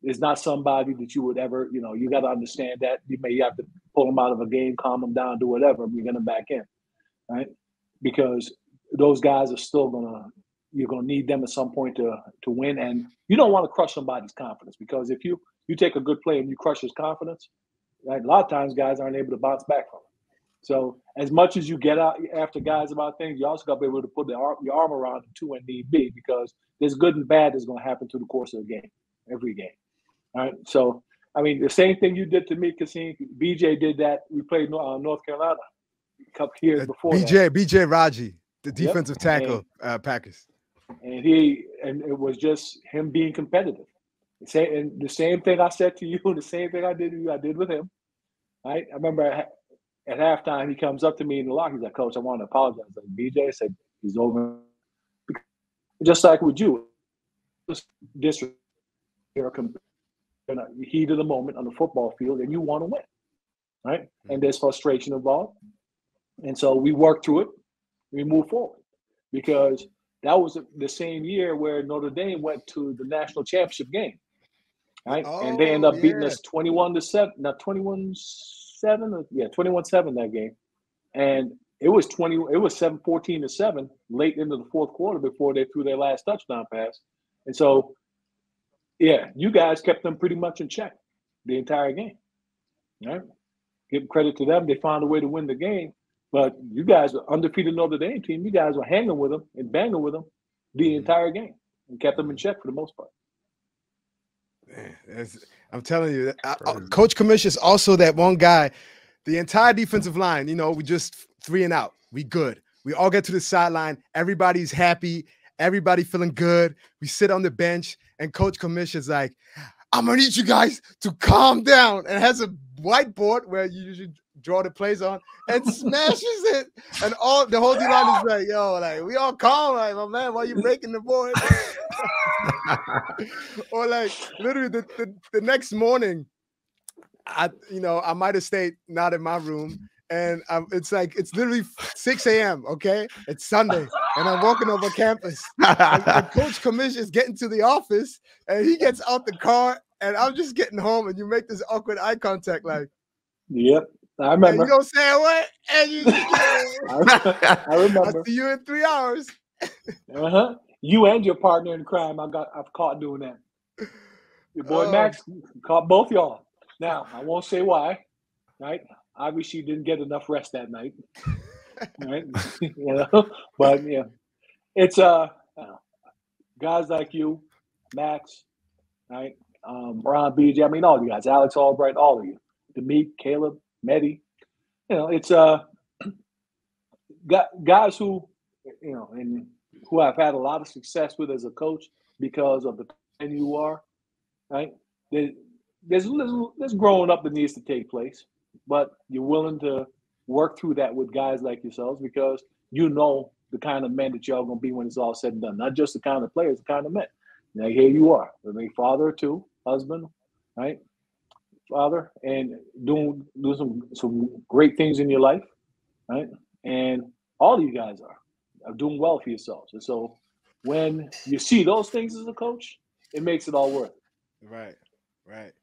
is not somebody that you would ever, you got to understand that. You may have to pull them out of a game, calm them down, do whatever, bring them back in, right? Because those guys are still you're going to need them at some point to win. And you don't want to crush somebody's confidence, because if you take a good player and you crush his confidence, right, a lot of times guys aren't able to bounce back from it. So as much as you get out after guys about things, you also got to be able to put your arm around them too when need be, because there's good and bad that's going to happen through the course of the game, every game. All right. So, I mean, the same thing you did to me, Kasim, BJ did that. We played North Carolina a couple years before BJ Raji, the defensive tackle, Packers. And it was just him being competitive. The same thing I said to you, the same thing I did to you, I did with him. Right? I remember at halftime, he comes up to me in the locker. He's like, "Coach, I want to apologize." Like, BJ said, he's over. Just like with you, disrespect, in the heat of the moment on the football field, and you want to win, right? Mm-hmm. And there's frustration involved. And so we work through it. We move forward, because that was the same year where Notre Dame went to the national championship game, right? And they ended up beating us 21-7, not 21-7, 21-7 that game. And it was 14-7 late into the fourth quarter before they threw their last touchdown pass. And so, you guys kept them pretty much in check the entire game, right? Give credit to them. They found a way to win the game. But you guys were undefeated Notre Dame team. You guys were hanging with them and banging with them the entire game and kept them in check for the most part. Man, I'm telling you, Coach Kamish is also that one guy. The entire defensive line, we just 3 and out. We good. We all get to the sideline. Everybody's happy. Everybody feeling good. We sit on the bench, and Coach Kamish is like, "I'm gonna need you guys to calm down," and has a whiteboard where you usually draw the plays on, and smashes it, and the whole D-line is like, "Yo, like, we all calm, like, my man, why you breaking the board?" Or like literally the next morning, I might have stayed not in my room, and it's literally 6 a.m. Okay, it's Sunday, and I'm walking over campus, and Coach Kamish is getting to the office, and he gets out the car, and I'm just getting home, and you make this awkward eye contact, like, "Yep, I remember." And you don't say what, and you just I remember. I'll see you in 3 hours. You and your partner in crime, I've caught doing that. Your boy Max caught both y'all. Now, I won't say why, right? Obviously, you didn't get enough rest that night, right? But it's guys like you, Max, right? Ron, BJ, I mean, all you guys, Alex Albright, all of you, Demeek, Caleb, Mehdi. It's guys who, and who I've had a lot of success with as a coach because of the man you are, right? There's growing up that needs to take place, but you're willing to work through that with guys like yourselves, because you know the kind of men that y'all going to be when it's all said and done. Not just the kind of players, the kind of men. Now, here you are, a father too, husband, right? Father, and doing some great things in your life, right? And all of you guys are doing well for yourselves. And so when you see those things as a coach, it makes it all worth it. Right.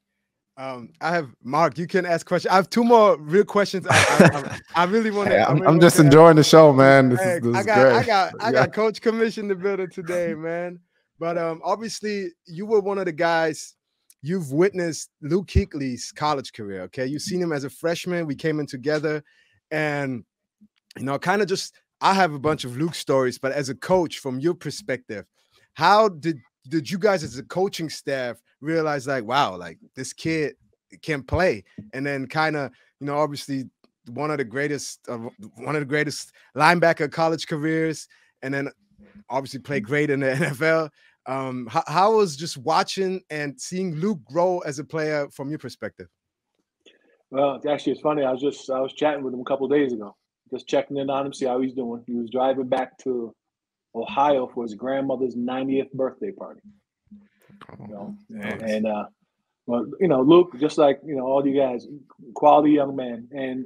I have Mark. You can ask questions. I have 2 more real questions. I really want to. Hey, I'm just enjoying the show, man. This is I great. got Coach Commish in the building today, man. But obviously, you were one of the guys. You've witnessed Luke Kuechly's college career. Okay, you've seen him as a freshman. We came in together, and kind of just. I have a bunch of Luke stories, but as a coach, from your perspective, how did you guys as a coaching staff realize, like, wow, like this kid can play? And then kind of, obviously one of the greatest linebacker college careers, and then obviously played great in the NFL. How was just watching and seeing Luke grow as a player from your perspective? Well, actually, it's funny. I was chatting with him a couple of days ago, just checking in on him, see how he's doing. He was driving back to Ohio for his grandmother's 90th birthday party. And well, Luke, just like all you guys, quality young man, and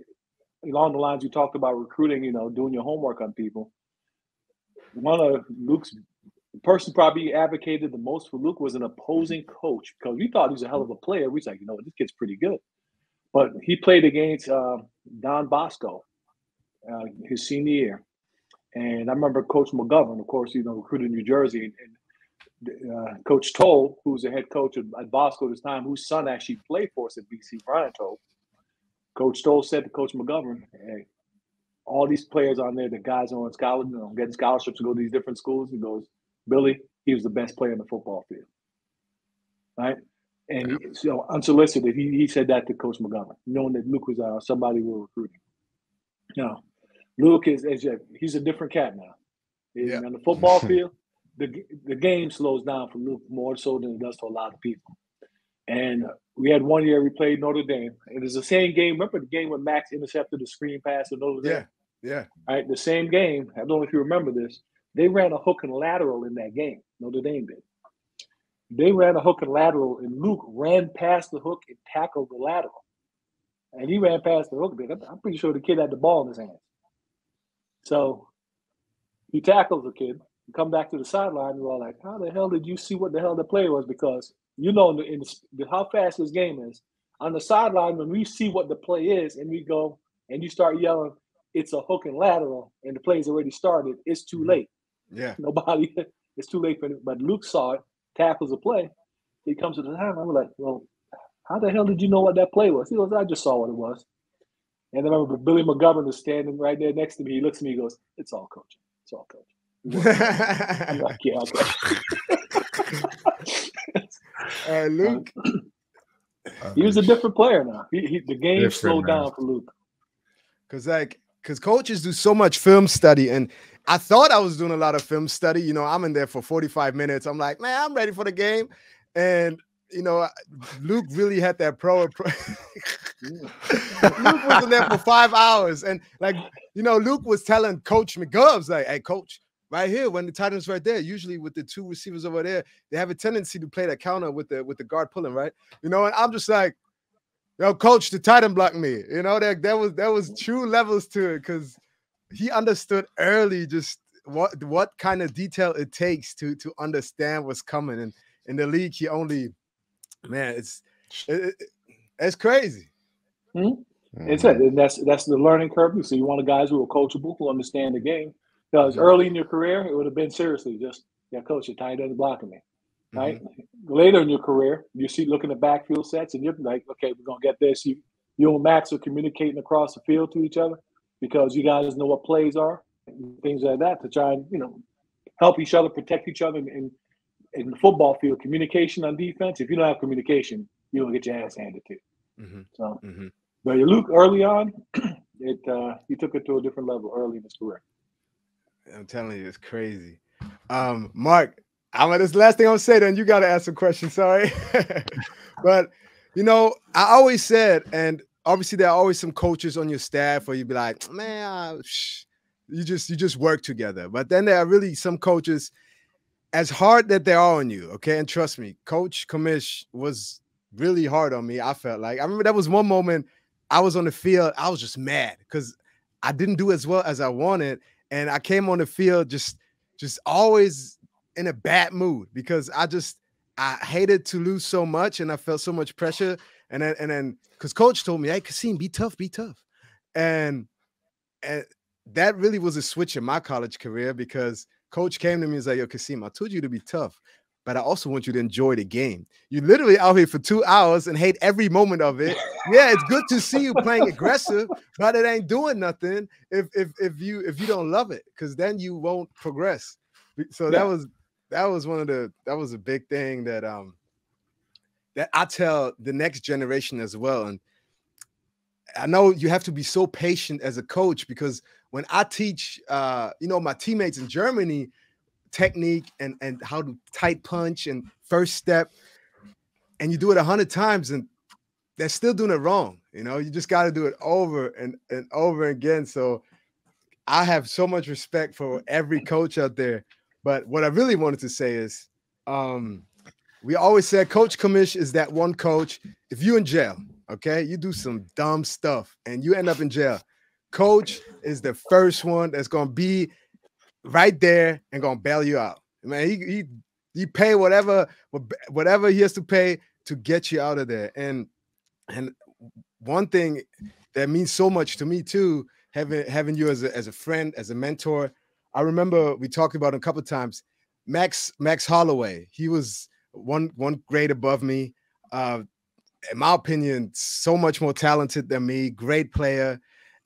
along the lines you talked about recruiting, doing your homework on people. One of Luke's the person probably advocated the most for Luke was an opposing coach, because we thought he was a hell of a player. We was like, this kid's pretty good. But he played against Don Bosco his senior year. And I remember Coach McGovern, of course, recruited in New Jersey. And Coach Toll, who was the head coach at Bosco at this time, whose son actually played for us at BC, Brian Toll. Coach Toll said to Coach McGovern, hey, all these players on there, the guys are on scholarship, getting scholarships to go to these different schools. He goes, Billy, he was the best player in the football field. Right? And so unsolicited, he said that to Coach McGovern, knowing that Luke was somebody we were recruiting. Luke he's a different cat now. Yeah. On the football field, the game slows down for Luke more so than it does for a lot of people. And we had one year we played Notre Dame. It was the same game. Remember the game when Max intercepted the screen pass to Notre Dame? Yeah. All right, the same game. I don't know if you remember this. They ran a hook and lateral in that game. Notre Dame did. They ran a hook and lateral, and Luke ran past the hook and tackled the lateral. And he ran past the hook. I'm pretty sure the kid had the ball in his hands. So he tackles the kid. We come back to the sideline, and we're all like, how the hell did you see what the hell the play was? Because how fast this game is. On the sideline, when we see what the play is, and we go, and you start yelling, it's a hook and lateral, and the play's already started, it's too late. Yeah. It's too late for him. But Luke saw it, tackles the play. He comes to the sideline. We're like, well, how the hell did you know what that play was? He goes, I just saw what it was. And I remember Billy McGovern is standing right there next to me. He looks at me, he goes, it's all coaching. It's all coaching. I'm like, yeah, okay. Luke. He was a different player now. The game slowed down for Luke. Because coaches do so much film study, and I thought I was doing a lot of film study. I'm in there for 45 minutes. I'm like, man, I'm ready for the game. And, Luke really had that Luke was in there for 5 hours. And, Luke was telling Coach McGovs, like, hey, Coach, right here, when the tight end's right there, usually with the two receivers over there, they have a tendency to play that counter with the guard pulling, right? And I'm just like, yo, Coach, the tight end blocked me. There was true levels to it, because he understood early just what kind of detail it takes to understand what's coming. And in the league, he only, man, it's crazy. Mm-hmm. It's it. And that's the learning curve. So you want the guys who are coachable, who understand the game. Because early in your career, it would have been seriously just, yeah, Coach, your tight end blocking me. Right? Later in your career, you see looking at backfield sets, and you're like, okay, we're gonna get this. You and Max are communicating across the field to each other because you guys know what plays are, and things like that, to try and help each other, protect each other in the football field. Communication on defense. If you don't have communication, you don't get your ass handed to you. So, but Luke early on, he took it to a different level early in his career. I'm telling you, it's crazy. Mark, this last thing I'll say, then you got to ask some questions. Sorry. But, I always said, and obviously there are always some coaches on your staff where you'd be like, man, you just work together. But then there are really some coaches, as hard that they are on you, okay? And trust me, Coach Commish was really hard on me. I felt like, I remember there was one moment I was on the field, I was just mad because I didn't do as well as I wanted. And I came on the field just always in a bad mood, because I hated to lose so much, and I felt so much pressure. And then because coach told me, hey, Kasim, be tough. And that really was a switch in my college career, because coach came to me and was like, yo, Kasim, I told you to be tough, but I also want you to enjoy the game. You literally out here for 2 hours and hate every moment of it. Yeah, it's good to see you playing aggressive, but it ain't doing nothing if you don't love it, because then you won't progress. So that was a big thing that I tell the next generation as well. And I know you have to be so patient as a coach, because when I teach, my teammates in Germany technique and how to tight punch and first step, and you do it 100 times and they're still doing it wrong. You just got to do it over and over again. So I have so much respect for every coach out there. But what I really wanted to say is, we always said Coach Kamish is that one coach. If you're in jail, okay, you do some dumb stuff and you end up in jail, coach is the first one that's going to be right there and going to bail you out. Man, he pay whatever he has to pay to get you out of there. And one thing that means so much to me too, having you as a friend, as a mentor. I remember we talked about him a couple of times. Max Holloway, he was one grade above me. In my opinion, so much more talented than me, great player.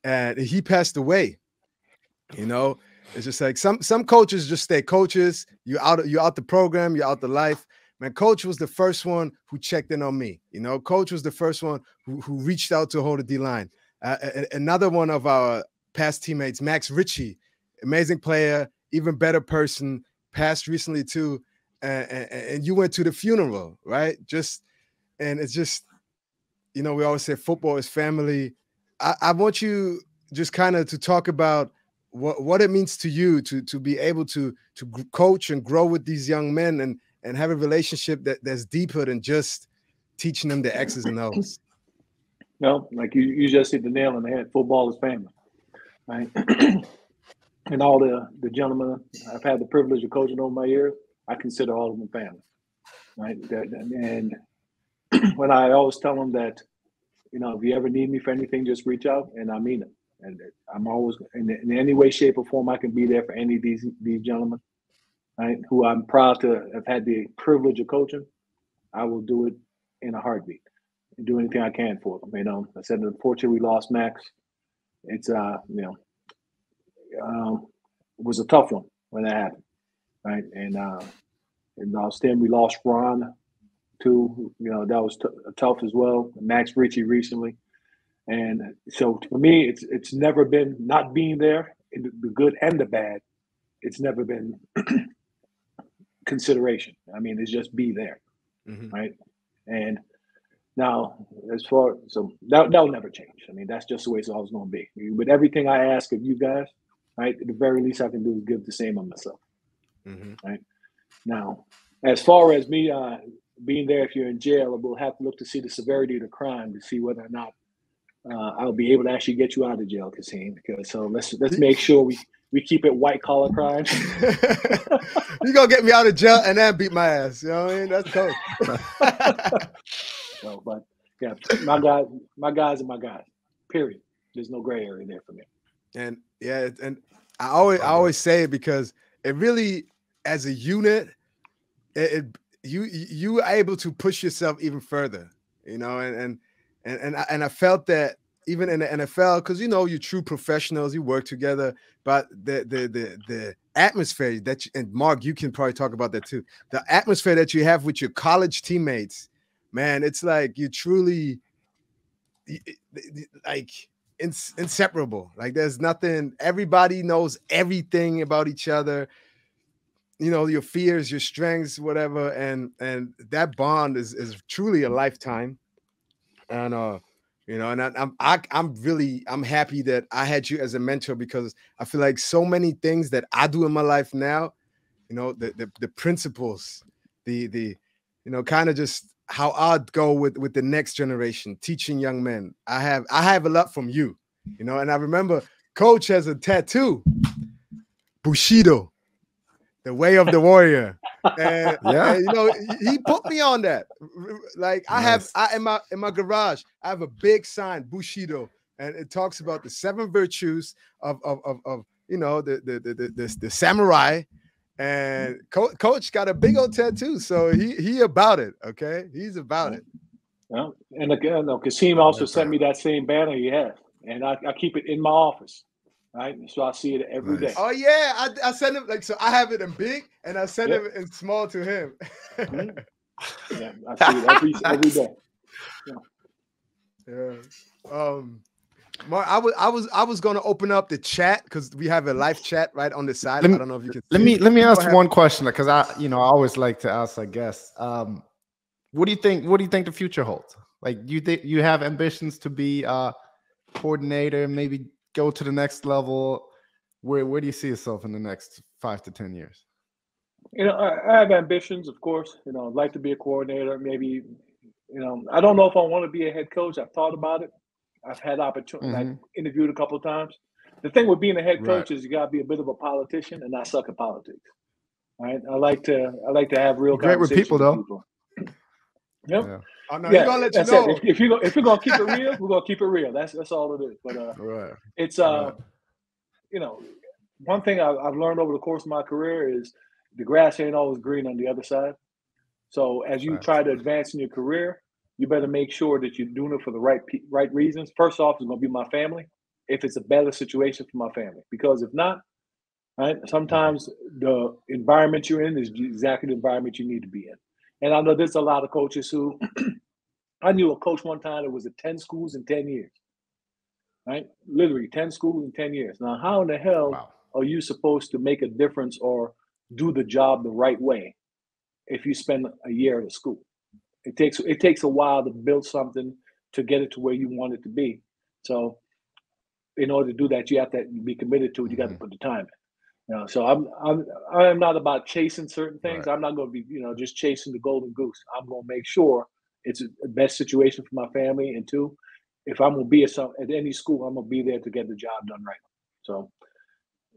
And he passed away. It's just like some coaches just stay coaches. You're out the program, you're out the life. Man, coach was the first one who checked in on me. Coach was the first one who reached out to hold the D-line. Another one of our past teammates, Max Ritchie, amazing player, even better person, passed recently too. And you went to the funeral, right? And it's just, we always say football is family. I want you just kind of to talk about what it means to you to be able to coach and grow with these young men and have a relationship that's deeper than just teaching them the X's and O's. No, like you just hit the nail on the head. Football is family, right? And all the gentlemen I've had the privilege of coaching over my years, I consider all of them family, right? And when I always tell them that, if you ever need me for anything, just reach out, and I mean it. And I'm always in any way, shape, or form I can be there for any of these gentlemen, right? Who I'm proud to have had the privilege of coaching. I will do it in a heartbeat and do anything I can for them. I said, unfortunately, we lost Max. It's it was a tough one when that happened, right? And lost him. We lost Ron too. That was tough as well. Max Ritchie recently. And so for me, it's never been not being there, in the good and the bad. It's never been consideration. It's just be there, right? And now, so that'll never change. That's just the way it's always going to be. With everything I ask of you guys, right, at the very least I can do is give the same of myself, right? Now, as far as me being there, if you're in jail, we'll have to look to see the severity of the crime to see whether or not I'll be able to actually get you out of jail, Kasim. So let's make sure we keep it white collar crime. You're gonna get me out of jail and then beat my ass. You know what I mean? That's cool. No, but yeah, my guys are my guys. Period. There's no gray area there for me. And yeah, and I always say it because it really, as a unit, you are able to push yourself even further. And I felt that even in the NFL, because you're true professionals, you work together, but the atmosphere that and Mark, you can probably talk about that too. The atmosphere that you have with your college teammates, man, it's like you truly like inseparable. Like there's nothing. Everybody knows everything about each other. Your fears, your strengths, whatever, and that bond is truly a lifetime. And and I'm happy that I had you as a mentor, because I feel like so many things that I do in my life now, the principles, the kind of just how I'd go with the next generation, teaching young men. I have a lot from you, and I remember Coach has a tattoo, Bushido. The way of the warrior. And, Yeah. and, you know, he put me on that. Like Nice. in my garage, I have a big sign, Bushido, and it talks about the 7 virtues of you know, the samurai. And coach got a big old tattoo, so he about it. Okay, he's about it. Well, and again, Kasim also sent me that same banner you have, and I keep it in my office, right? So I see it every day. Oh yeah, I send him like, so I have it in big, and I send it in small to him. Yeah, I see it every day. Yeah. Mark, I was gonna open up the chat because we have a live chat right on the side. I don't know if you can. Let me ask one question, because I always like to ask, I guess. What do you think the future holds? Like, do you think you have ambitions to be a coordinator, maybe go to the next level? Where do you see yourself in the next 5 to 10 years? You know, I have ambitions, of course. You know, I'd like to be a coordinator. Maybe, you know, I don't know if I want to be a head coach. I've thought about it. I've had opportunity, like interviewed a couple of times. The thing with being a head coach is you got to be a bit of a politician, and I suck at politics. Right? I like to have real great with people, though. Yep. Yeah. Oh, no, he's gonna let you know. If you're gonna keep it real, we're gonna keep it real. That's all it is. But it's you know, one thing I've learned over the course of my career is the grass ain't always green on the other side. So as you try to advance in your career, you better make sure that you're doing it for the right reasons. First off, it's going to be my family. If it's a better situation for my family, because if not, right, sometimes the environment you're in is exactly the environment you need to be in. And I know there's a lot of coaches who, I knew a coach one time that was at 10 schools in 10 years, right? Literally 10 schools in 10 years. Now, how in the hell are you supposed to make a difference or do the job the right way if you spend a year at a school? It takes a while to build something to get it to where you want it to be. So in order to do that, you have to be committed to it. You got to put the time in. You know, so I'm not about chasing certain things. I'm not going to be, you know, just chasing the golden goose. I'm going to make sure it's the best situation for my family. And two, if I'm going to be at any school, I'm going to be there to get the job done right. So,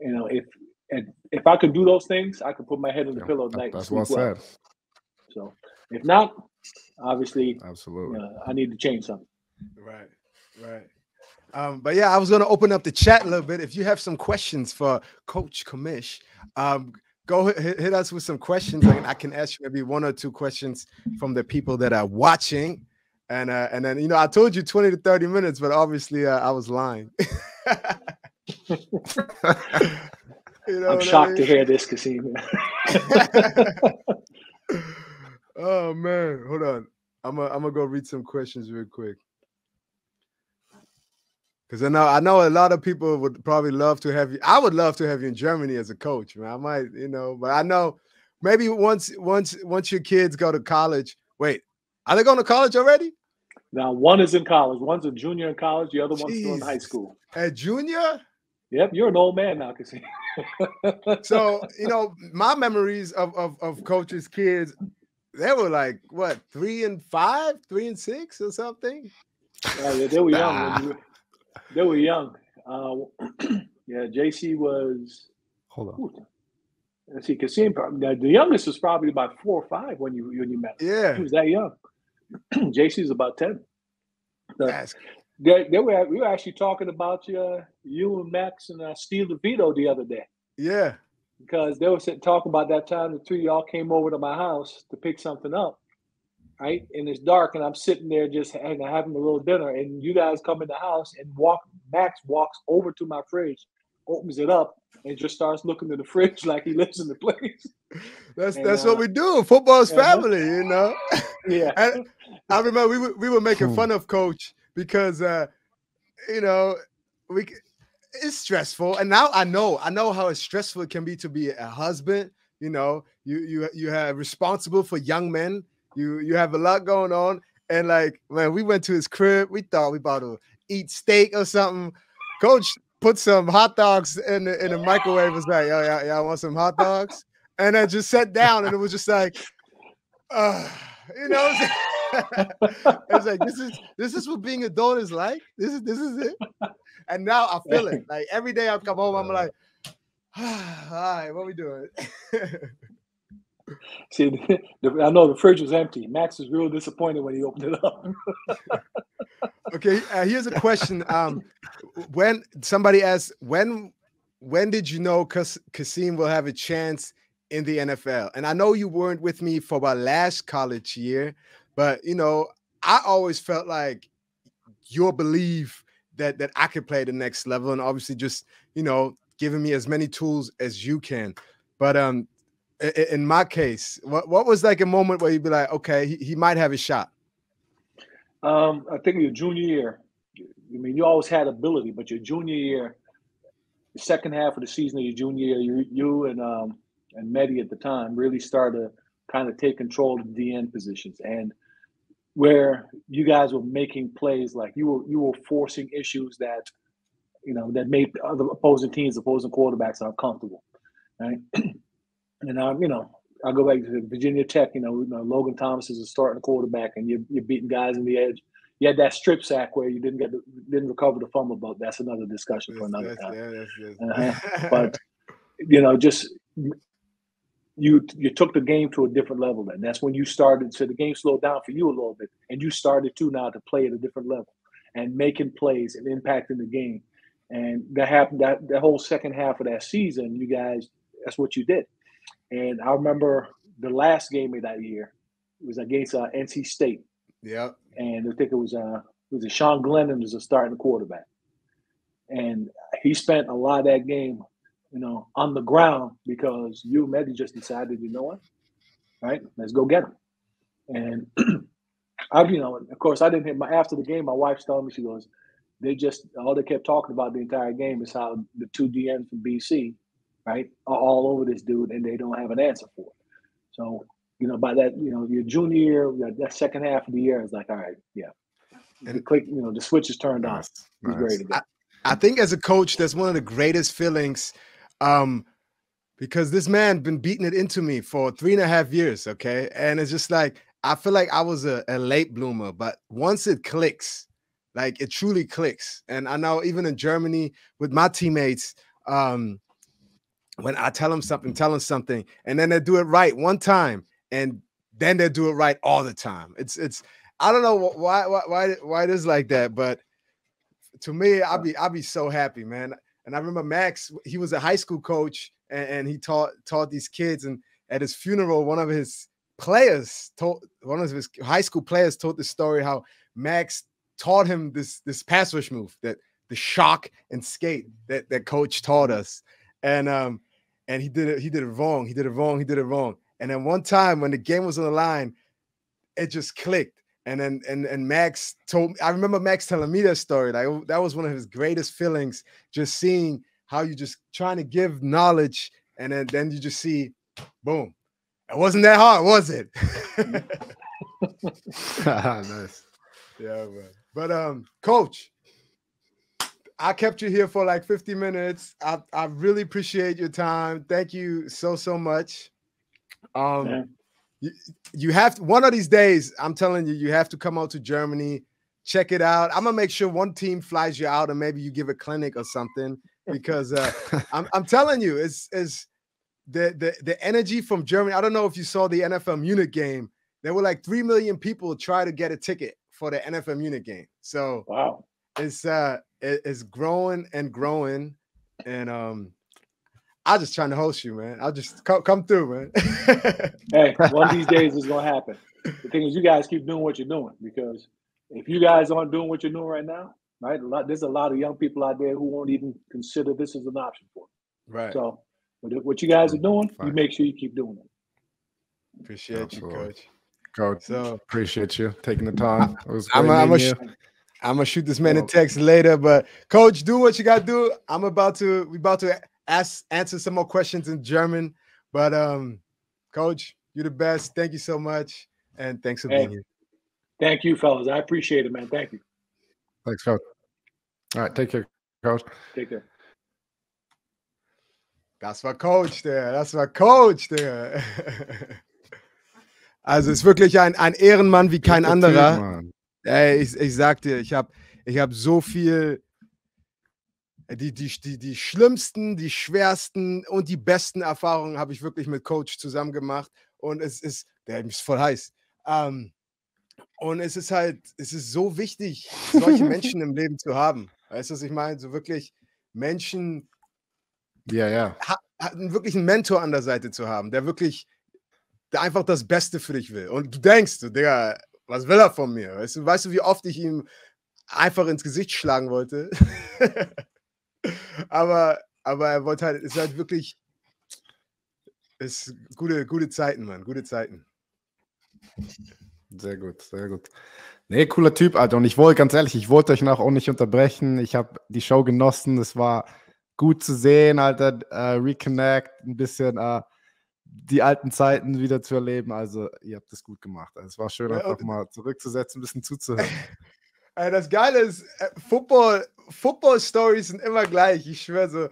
you know, if I could do those things, I could put my head on the pillow at night. That's well said. So if not, obviously, absolutely, I need to change something. Right. But yeah, I was going to open up the chat a little bit. If you have some questions for Coach Commish, go hit us with some questions. I can ask you maybe 1 or 2 questions from the people that are watching. And then, you know, I told you 20 to 30 minutes, but obviously I was lying. You know, I'm shocked to hear this, Kasim. Oh man, hold on. I'm gonna go read some questions real quick. Because I know a lot of people would probably love to have you. I would love to have you in Germany as a coach, man. I might, you know, but I know maybe once your kids go to college. Wait, are they going to college already? Now, one is in college. One's a junior in college. The other one's still in high school. A junior? Yep, you're an old man now, Kasim. So, you know, my memories of coaches' kids, they were like, what, 3 and 5, 3 and 6 or something? Yeah, they were young. They were young. Yeah, JC was. Hold on. Ooh, let's see, Kasim. The youngest was probably about 4 or 5 when you met him. Yeah, he was that young. JC's about 10. We were actually talking about you and Max and Steve DeVito the other day. Yeah, because they were talking about that time the 3 of y'all came over to my house to pick something up. Right, and it's dark, and I'm sitting there just having a little dinner, and you guys come in the house and Max walks over to my fridge, opens it up, and just starts looking in the fridge like he lives in the place. That's what we do. Football's family, you know. Yeah. And I remember we were making fun of Coach because you know, it's stressful, and now I know how stressful it can be to be a husband. You know, you have responsible for young men. You have a lot going on, and like, man, we went to his crib. We thought we about to eat steak or something. Coach put some hot dogs in the microwave. Was like, yo, y'all want some hot dogs? And then just sat down, and it was just like, you know, it's like this is what being adult is like. This is it. And now I feel it. Like every day I come home, I'm like, All right, what we doing? See, I know the fridge was empty. Max was real disappointed when he opened it up. Okay, here's a question. When somebody asked, when did you know Kasim will have a chance in the NFL? And I know you weren't with me for my last college year, but you know, I always felt like your belief that I could play the next level, and obviously just, you know, giving me as many tools as you can. But in my case, what was like a moment where you'd be like, okay, he might have a shot? I think your junior year, I mean, you always had ability, but your junior year, the second half of the season of your junior year, you and Mehdi at the time really started to kind of take control of the DN positions, and where you guys were making plays, like you were forcing issues that, you know, that made other opposing quarterbacks uncomfortable, right? And you know, I'll go back to Virginia Tech. You know, Logan Thomas is a starting quarterback, and you're beating guys in the edge. You had that strip sack where you didn't recover the fumble, but that's another discussion for another time. But you know, just you took the game to a different level. Then that's when you started. So the game slowed down for you a little bit, and you started to now to play at a different level and making plays and impacting the game. And that happened. That whole second half of that season, you guys, that's what you did. And I remember the last game of that year was against NC State. Yeah. And I think it was Sean Glennon was a starting quarterback. And he spent a lot of that game, you know, on the ground because you, Mehdi, just decided, you know what, right? Let's go get him. And you know, of course, I didn't hit after the game. My wife's telling me, she goes, all they kept talking about the entire game is how the two DNs from BC, right, are all over this dude, and they don't have an answer for it. So, you know, by that, you know, your junior year, that second half of the year is like, all right, yeah. And the switch is turned on. He's ready to go. I think as a coach, that's one of the greatest feelings, because this man been beating it into me for 3.5 years, okay? And it's just like, I feel like I was a late bloomer, but once it clicks, like it truly clicks. And I know even in Germany with my teammates, when I tell them something, and then they do it right one time, and then they do it right all the time. It's I don't know why it is like that, but to me, I'll be so happy, man. And I remember Max, he was a high school coach, and he taught these kids. And at his funeral, one of his high school players told the story how Max taught him this pass rush move, that the shock and skate that coach taught us. And he did it wrong. And then one time when the game was on the line, it just clicked. And then Max told me, I remember Max telling me that story. Like that was one of his greatest feelings, just seeing how you just trying to give knowledge, and then you just see, boom. It wasn't that hard, was it? Nice. Yeah, man. But Coach, I kept you here for like 50 minutes. I really appreciate your time. Thank you so much. You have to, one of these days, I'm telling you have to come out to Germany, check it out. I'm gonna make sure one team flies you out, and maybe you give a clinic or something, because I'm telling you, it's the energy from Germany. I don't know if you saw the NFL Munich game. There were like 3 million people try to get a ticket for the NFL Munich game. So wow, it's growing and growing, and I'm just trying to host you, man. I'll just come through, man. Hey, one of these days it's gonna happen. The thing is, you guys keep doing what you're doing, because if you guys aren't doing what you're doing right now, right, there's a lot of young people out there who won't even consider this as an option for them. Right. So, what you guys are doing, you make sure you keep doing it. Appreciate you, Coach. Coach, so appreciate you taking the time. It was I'm gonna shoot this man a text later, but Coach, do what you gotta do. We about to answer some more questions in German, but Coach, you're the best. Thank you so much, and thanks for being here. Thank you, fellas. I appreciate it, man. Thank you. Thanks, Coach. All right, take care, Coach. Take care. Das war Coach der. Also ist wirklich ein Ehrenmann wie kein anderer. Ey, ich sag dir, ich hab so viel Die schlimmsten, die schwersten und die besten Erfahrungen habe ich wirklich mit Coach zusammen gemacht. Und der ist voll heiß. Und es ist so wichtig, solche Menschen im Leben zu haben. Weißt du, was ich meine? So wirklich Menschen, Ja. wirklich einen Mentor an der Seite zu haben, der einfach das Beste für dich will. Und du denkst, Digga, was will er von mir? Weißt du, wie oft ich ihm einfach ins Gesicht schlagen wollte? aber er wollte halt, ist halt wirklich, ist gute Zeiten, Mann, gute Zeiten. Sehr gut, sehr gut. Nee, cooler Typ, Alter. Und ich wollte euch auch nicht unterbrechen. Ich habe die Show genossen. Es war gut zu sehen, Alter. Reconnect, ein bisschen die alten Zeiten wieder zu erleben. Also, ihr habt das gut gemacht. Also, es war schön, einfach mal zurückzusetzen, ein bisschen zuzuhören. Das Geile ist, Football-Stories sind immer gleich. Ich schwöre so.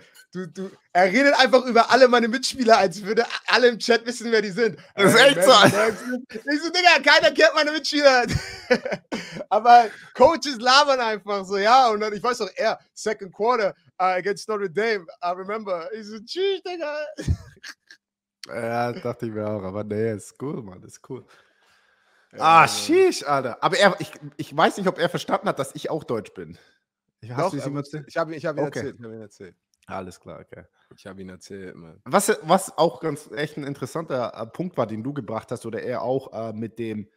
Er redet einfach über alle meine Mitspieler, als würde alle im Chat wissen, wer die sind. Das ist echt so. Ich so, Digga, keiner kennt meine Mitspieler. Aber Coaches labern einfach so, ja. Und dann, ich weiß doch, Second Quarter against Notre Dame, I remember. Ich so, tschüss, Digga. Ja, dachte ich mir auch. Aber nee, ist cool, Mann, ist cool. Ja, sheesh, Alter. Aber ich weiß nicht, ob er verstanden hat, dass ich auch Deutsch bin. Ich habe ihn erzählt. Alles klar, okay. Ich habe ihn erzählt, Mann. Was auch ganz echt ein interessanter Punkt war, den du gebracht hast, oder er auch mit dem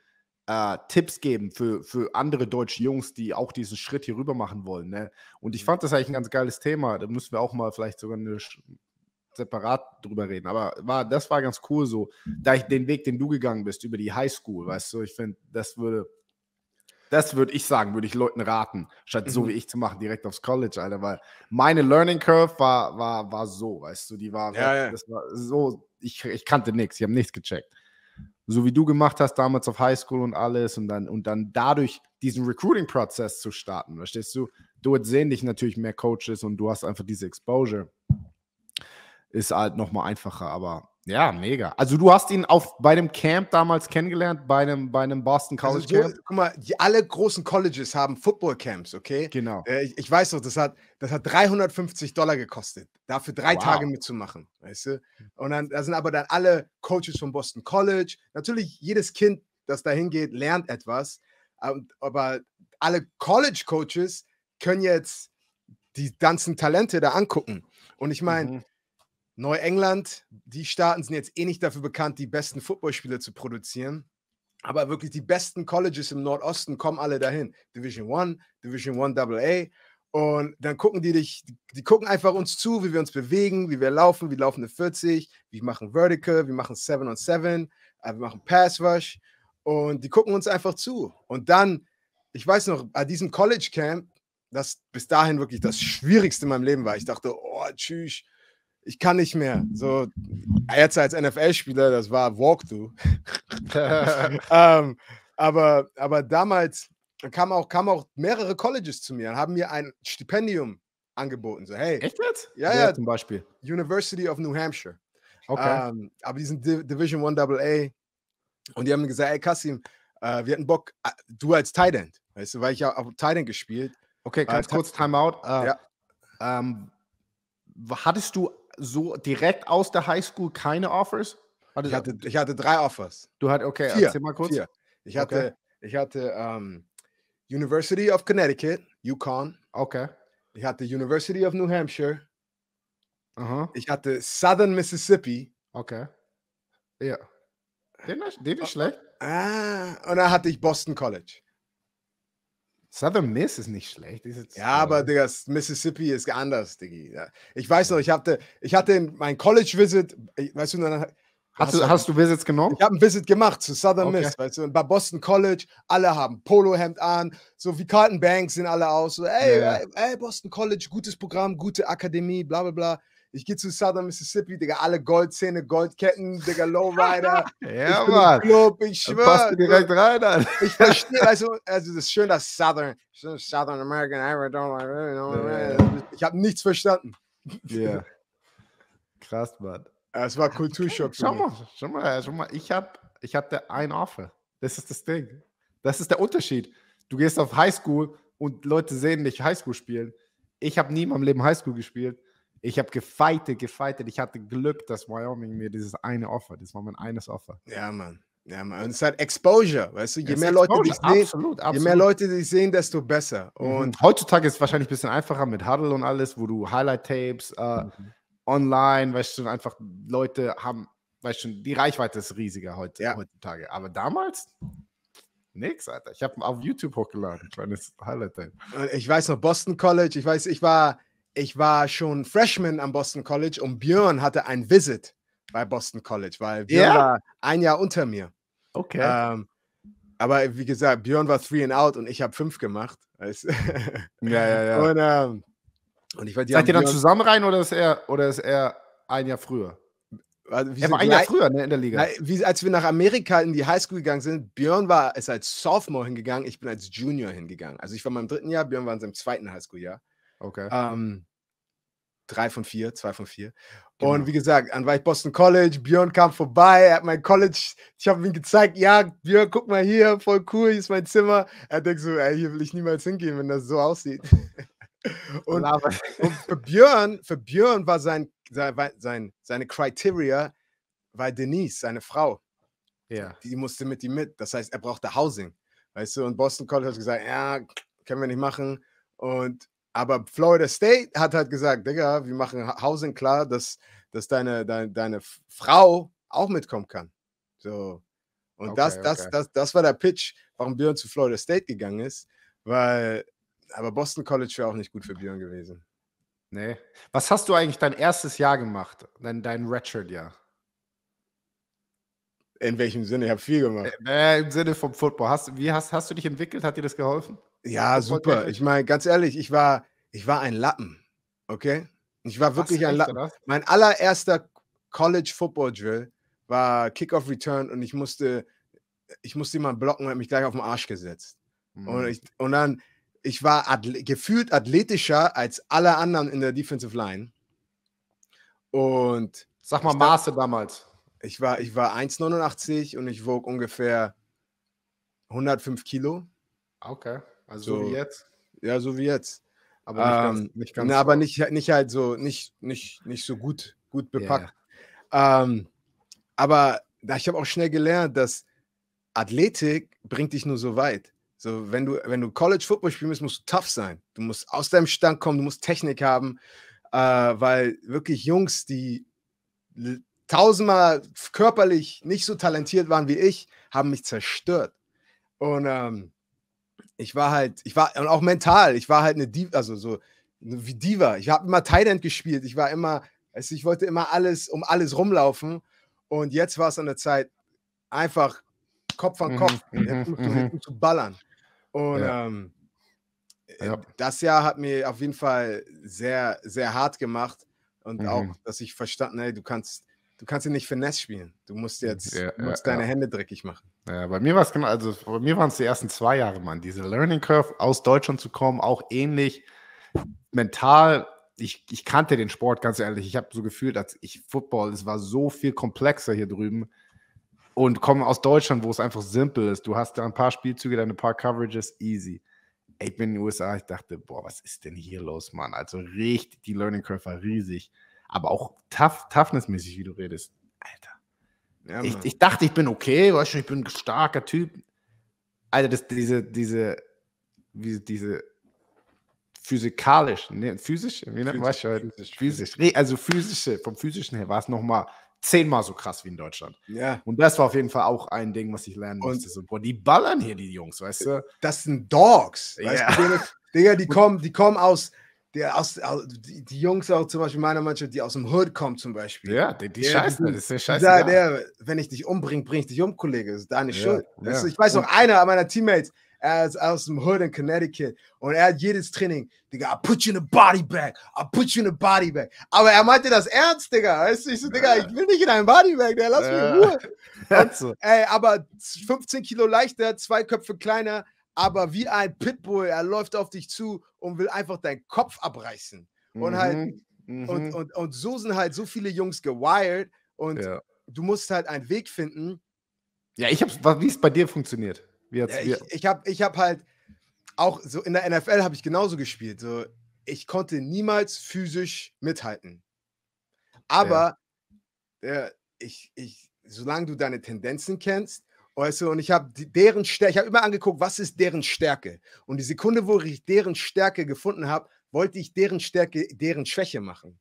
Tipps geben für andere deutsche Jungs, die auch diesen Schritt hier rüber machen wollen. Ne? Und ich fand das eigentlich ein ganz geiles Thema. Da müssen wir auch mal vielleicht sogar separat drüber reden. Aber das war ganz cool so, den Weg, den du gegangen bist, über die Highschool, weißt du, ich finde, das würde ich Leuten raten, statt so wie ich zu machen, direkt aufs College, Alter, weil meine Learning Curve war so, weißt du, das war so, ich kannte nichts, ich habe nichts gecheckt. So wie du gemacht hast damals auf Highschool und alles und dann dadurch diesen Recruiting-Prozess zu starten, verstehst du? Dort sehen dich natürlich mehr Coaches und du hast einfach diese Exposure. Ist halt nochmal einfacher, aber ja, mega. Also du hast ihn bei dem Camp damals kennengelernt, bei einem Boston College Camp? Guck mal, alle großen Colleges haben Football Camps, okay? Genau. Ich weiß doch, das hat $350 gekostet, dafür 3 Tage mitzumachen, weißt du? Und da sind aber dann alle Coaches vom Boston College. Natürlich, jedes Kind, das da hingeht, lernt etwas, aber alle College-Coaches können jetzt die ganzen Talente da angucken. Und ich meine, Neuengland, die Staaten sind jetzt nicht dafür bekannt, die besten Footballspieler zu produzieren. Aber wirklich die besten Colleges im Nordosten kommen alle dahin. Division 1, Division 1 AA. Und dann gucken die gucken einfach uns zu, wie wir uns bewegen, wie wir laufen eine 40, wir machen Vertical, wir machen 7-on-7, wir machen Pass Rush. Und die gucken uns einfach zu. Und dann, ich weiß noch, bei diesem College Camp, das bis dahin wirklich das Schwierigste in meinem Leben war. Ich dachte, oh, tschüss. Ich kann nicht mehr. So, jetzt als NFL-Spieler, das war Walkthrough. aber damals kamen auch mehrere Colleges zu mir und haben mir ein Stipendium angeboten. So, hey. Echt jetzt? Ja, zum Beispiel. University of New Hampshire. Okay. Aber die sind Division 1 AA. Und die haben mir gesagt, hey Kassim, wir hatten Bock, du als Tight End. Weißt du, weil ich ja auf Tight End gespielt. Okay, ganz kurz Timeout. Ja. Hattest du so direkt aus der Highschool keine Offers? Ich hatte 3 Offers. Du hattest, okay, 4, erzähl mal kurz. 4. Ich hatte University of Connecticut, UConn. Okay. Ich hatte University of New Hampshire. Aha. Ich hatte Southern Mississippi. Okay. Ja. Den ist schlecht. Und dann hatte ich Boston College. Southern Miss ist nicht schlecht. Aber Digga, Mississippi ist anders, Diggi. Ja. Ich weiß noch, ich hatte mein College-Visit, weißt du, dann hast du Visits genommen? Ich habe ein Visit gemacht zu Southern Miss, weißt du, und bei Boston College, alle haben Polohemd an, so wie Carlton Banks sehen alle aus, so, ey, Boston College, gutes Programm, gute Akademie, bla bla bla. Ich gehe zu Southern Mississippi, Digga, alle Goldzähne, Goldketten, Digga, Lowrider. Ja, ich Mann. Club, ich schwöre. Passt du direkt rein, Alter. Ich verstehe, also das ist schön, dass Southern American, ich habe nichts verstanden. Ja. Krass, Mann. Es war Kulturschock. Schau mal, ich hatte ein Offer. Das ist das Ding. Das ist der Unterschied. Du gehst auf Highschool und Leute sehen dich Highschool spielen. Ich habe nie in meinem Leben Highschool gespielt. Ich habe gefightet. Ich hatte Glück, dass Wyoming mir dieses eine Offer, das war mein eines Offer. Ja, Mann. Ja, Mann. Und es ist halt Exposure, weißt du? Je Es mehr ist Leute dich Exposure, sehen, absolut, je mehr absolut. Leute dich sehen, desto besser. Und Heutzutage ist es wahrscheinlich ein bisschen einfacher mit Huddle und alles, wo du Highlight-Tapes online, weißt du, einfach Leute haben, weißt du, die Reichweite ist riesiger heutzutage. Aber damals nix, Alter. Ich habe auf YouTube hochgeladen, kleines Highlight-Tape. ich weiß noch, Boston College, ich war schon Freshman am Boston College und Björn hatte ein Visit bei Boston College, weil Björn war ein Jahr unter mir. Okay. Aber wie gesagt, Björn war 3 and out und ich habe 5 gemacht. Weißt? Ja. Und ich war, seid ihr dann zusammen rein oder ist er ein Jahr früher? Also Er war ein Jahr früher, ne, in der Liga. Als wir nach Amerika in die Highschool gegangen sind, Björn ist als Sophomore hingegangen, ich bin als Junior hingegangen. Also ich war in meinem 3. Jahr, Björn war in seinem 2. Highschool-Jahr. Okay. 2 von 4. Genau. Und wie gesagt, dann war ich Boston College, Björn kam vorbei, er hat mein College, ich habe ihm gezeigt, ja, Björn, guck mal hier, voll cool, hier ist mein Zimmer. Er denkt so, ey, hier will ich niemals hingehen, wenn das so aussieht. und für Björn war seine Criteria, war Denise, seine Frau. Ja. Die musste mit ihm mit. Das heißt, er brauchte Housing. Weißt du, und Boston College hat gesagt, ja, können wir nicht machen. Aber Florida State hat halt gesagt, Digga, wir machen Housing klar, dass deine Frau auch mitkommen kann. So. Und Okay, das war der Pitch, warum Björn zu Florida State gegangen ist, aber Boston College wäre auch nicht gut für Björn gewesen. Nee. Was hast du eigentlich dein erstes Jahr gemacht? Dein Redshirt-Jahr? In welchem Sinne? Ich habe viel gemacht. Im Sinne vom Football. Hast du dich entwickelt? Hat dir das geholfen? Ja, super. Ich meine, ganz ehrlich, ich war ein Lappen. Okay? Ich war wirklich ein Lappen. Mein allererster College Football Drill war Kickoff Return und ich musste jemanden blocken und habe mich gleich auf den Arsch gesetzt. Und dann, ich war gefühlt athletischer als alle anderen in der Defensive Line. Und sag mal Maße damals. Ich war 1,89 und ich wog ungefähr 105 Kilo. Okay, also so wie jetzt. Ja, so wie jetzt. Aber nicht ganz. Aber nicht halt so, nicht so gut bepackt. Yeah. Aber ich habe auch schnell gelernt, dass Athletik bringt dich nur so weit. So, wenn du College Football spielen musst, musst du tough sein. Du musst aus deinem Stand kommen, du musst Technik haben, weil wirklich Jungs, die 1000-mal körperlich nicht so talentiert waren wie ich, haben mich zerstört. Und und auch mental, ich war halt eine Diva, also so wie Diva. Ich habe immer Tight End gespielt, ich wollte immer um alles rumlaufen und jetzt war es an der Zeit, einfach Kopf an Kopf zu ballern. Und das Jahr hat mir auf jeden Fall sehr, sehr hart gemacht und auch, dass ich verstanden habe, du kannst ja nicht Finesse spielen. Du musst deine Hände dreckig machen. Ja, bei mir war es genau, also bei mir waren es die ersten 2 Jahre, Mann. Diese Learning Curve, aus Deutschland zu kommen, auch ähnlich mental. Ich kannte den Sport, ganz ehrlich. Ich habe so gefühlt, Football, es war so viel komplexer hier drüben. Und komme aus Deutschland, wo es einfach simpel ist. Du hast da ein paar Spielzüge, dann ein paar Coverages, easy. Ich bin in den USA, ich dachte, boah, was ist denn hier los, Mann? Also richtig, die Learning Curve war riesig. Aber auch toughness-mäßig, wie du redest. Alter. Ja, ich dachte, ich bin okay, weißt du, ich bin ein starker Typ. Alter, diese physikalisch, ne, physisch, wie nennt man das? Physisch. Also vom physischen her war es nochmal 10-mal so krass wie in Deutschland. Ja. Und das war auf jeden Fall auch ein Ding, was ich lernen musste. So, boah, die ballern hier, die Jungs, weißt du? Das sind Dogs. Weißt du, Digga, die kommen aus, die Jungs auch zum Beispiel meiner Mannschaft, die aus dem Hood kommen zum Beispiel. Ja, die scheißen, das ist ja scheiße. Wenn ich dich umbringe, bring ich dich um, Kollege. Das ist deine Schuld. Weißt du, ich weiß noch, einer meiner Teammates, er ist aus dem Hood in Connecticut und er hat jedes Training, Digga, I put you in a body bag, aber er meinte das ernst, Digga, weißt du, ich so, Digga, ich will nicht in einem Bodybag, der lass mich in Ruhe. So. Aber 15 Kilo leichter, 2 Köpfe kleiner, aber wie ein Pitbull, er läuft auf dich zu und will einfach deinen Kopf abreißen. Und so sind halt so viele Jungs gewired und du musst halt einen Weg finden. Ja, wie es bei dir funktioniert. Ich habe halt auch so in der NFL habe ich genauso gespielt. So, ich konnte niemals physisch mithalten. Aber solange du deine Tendenzen kennst, weißt du, und ich habe ich habe immer angeguckt, was ist deren Stärke. Und die Sekunde, wo ich deren Stärke gefunden habe, wollte ich deren Stärke, deren Schwäche machen.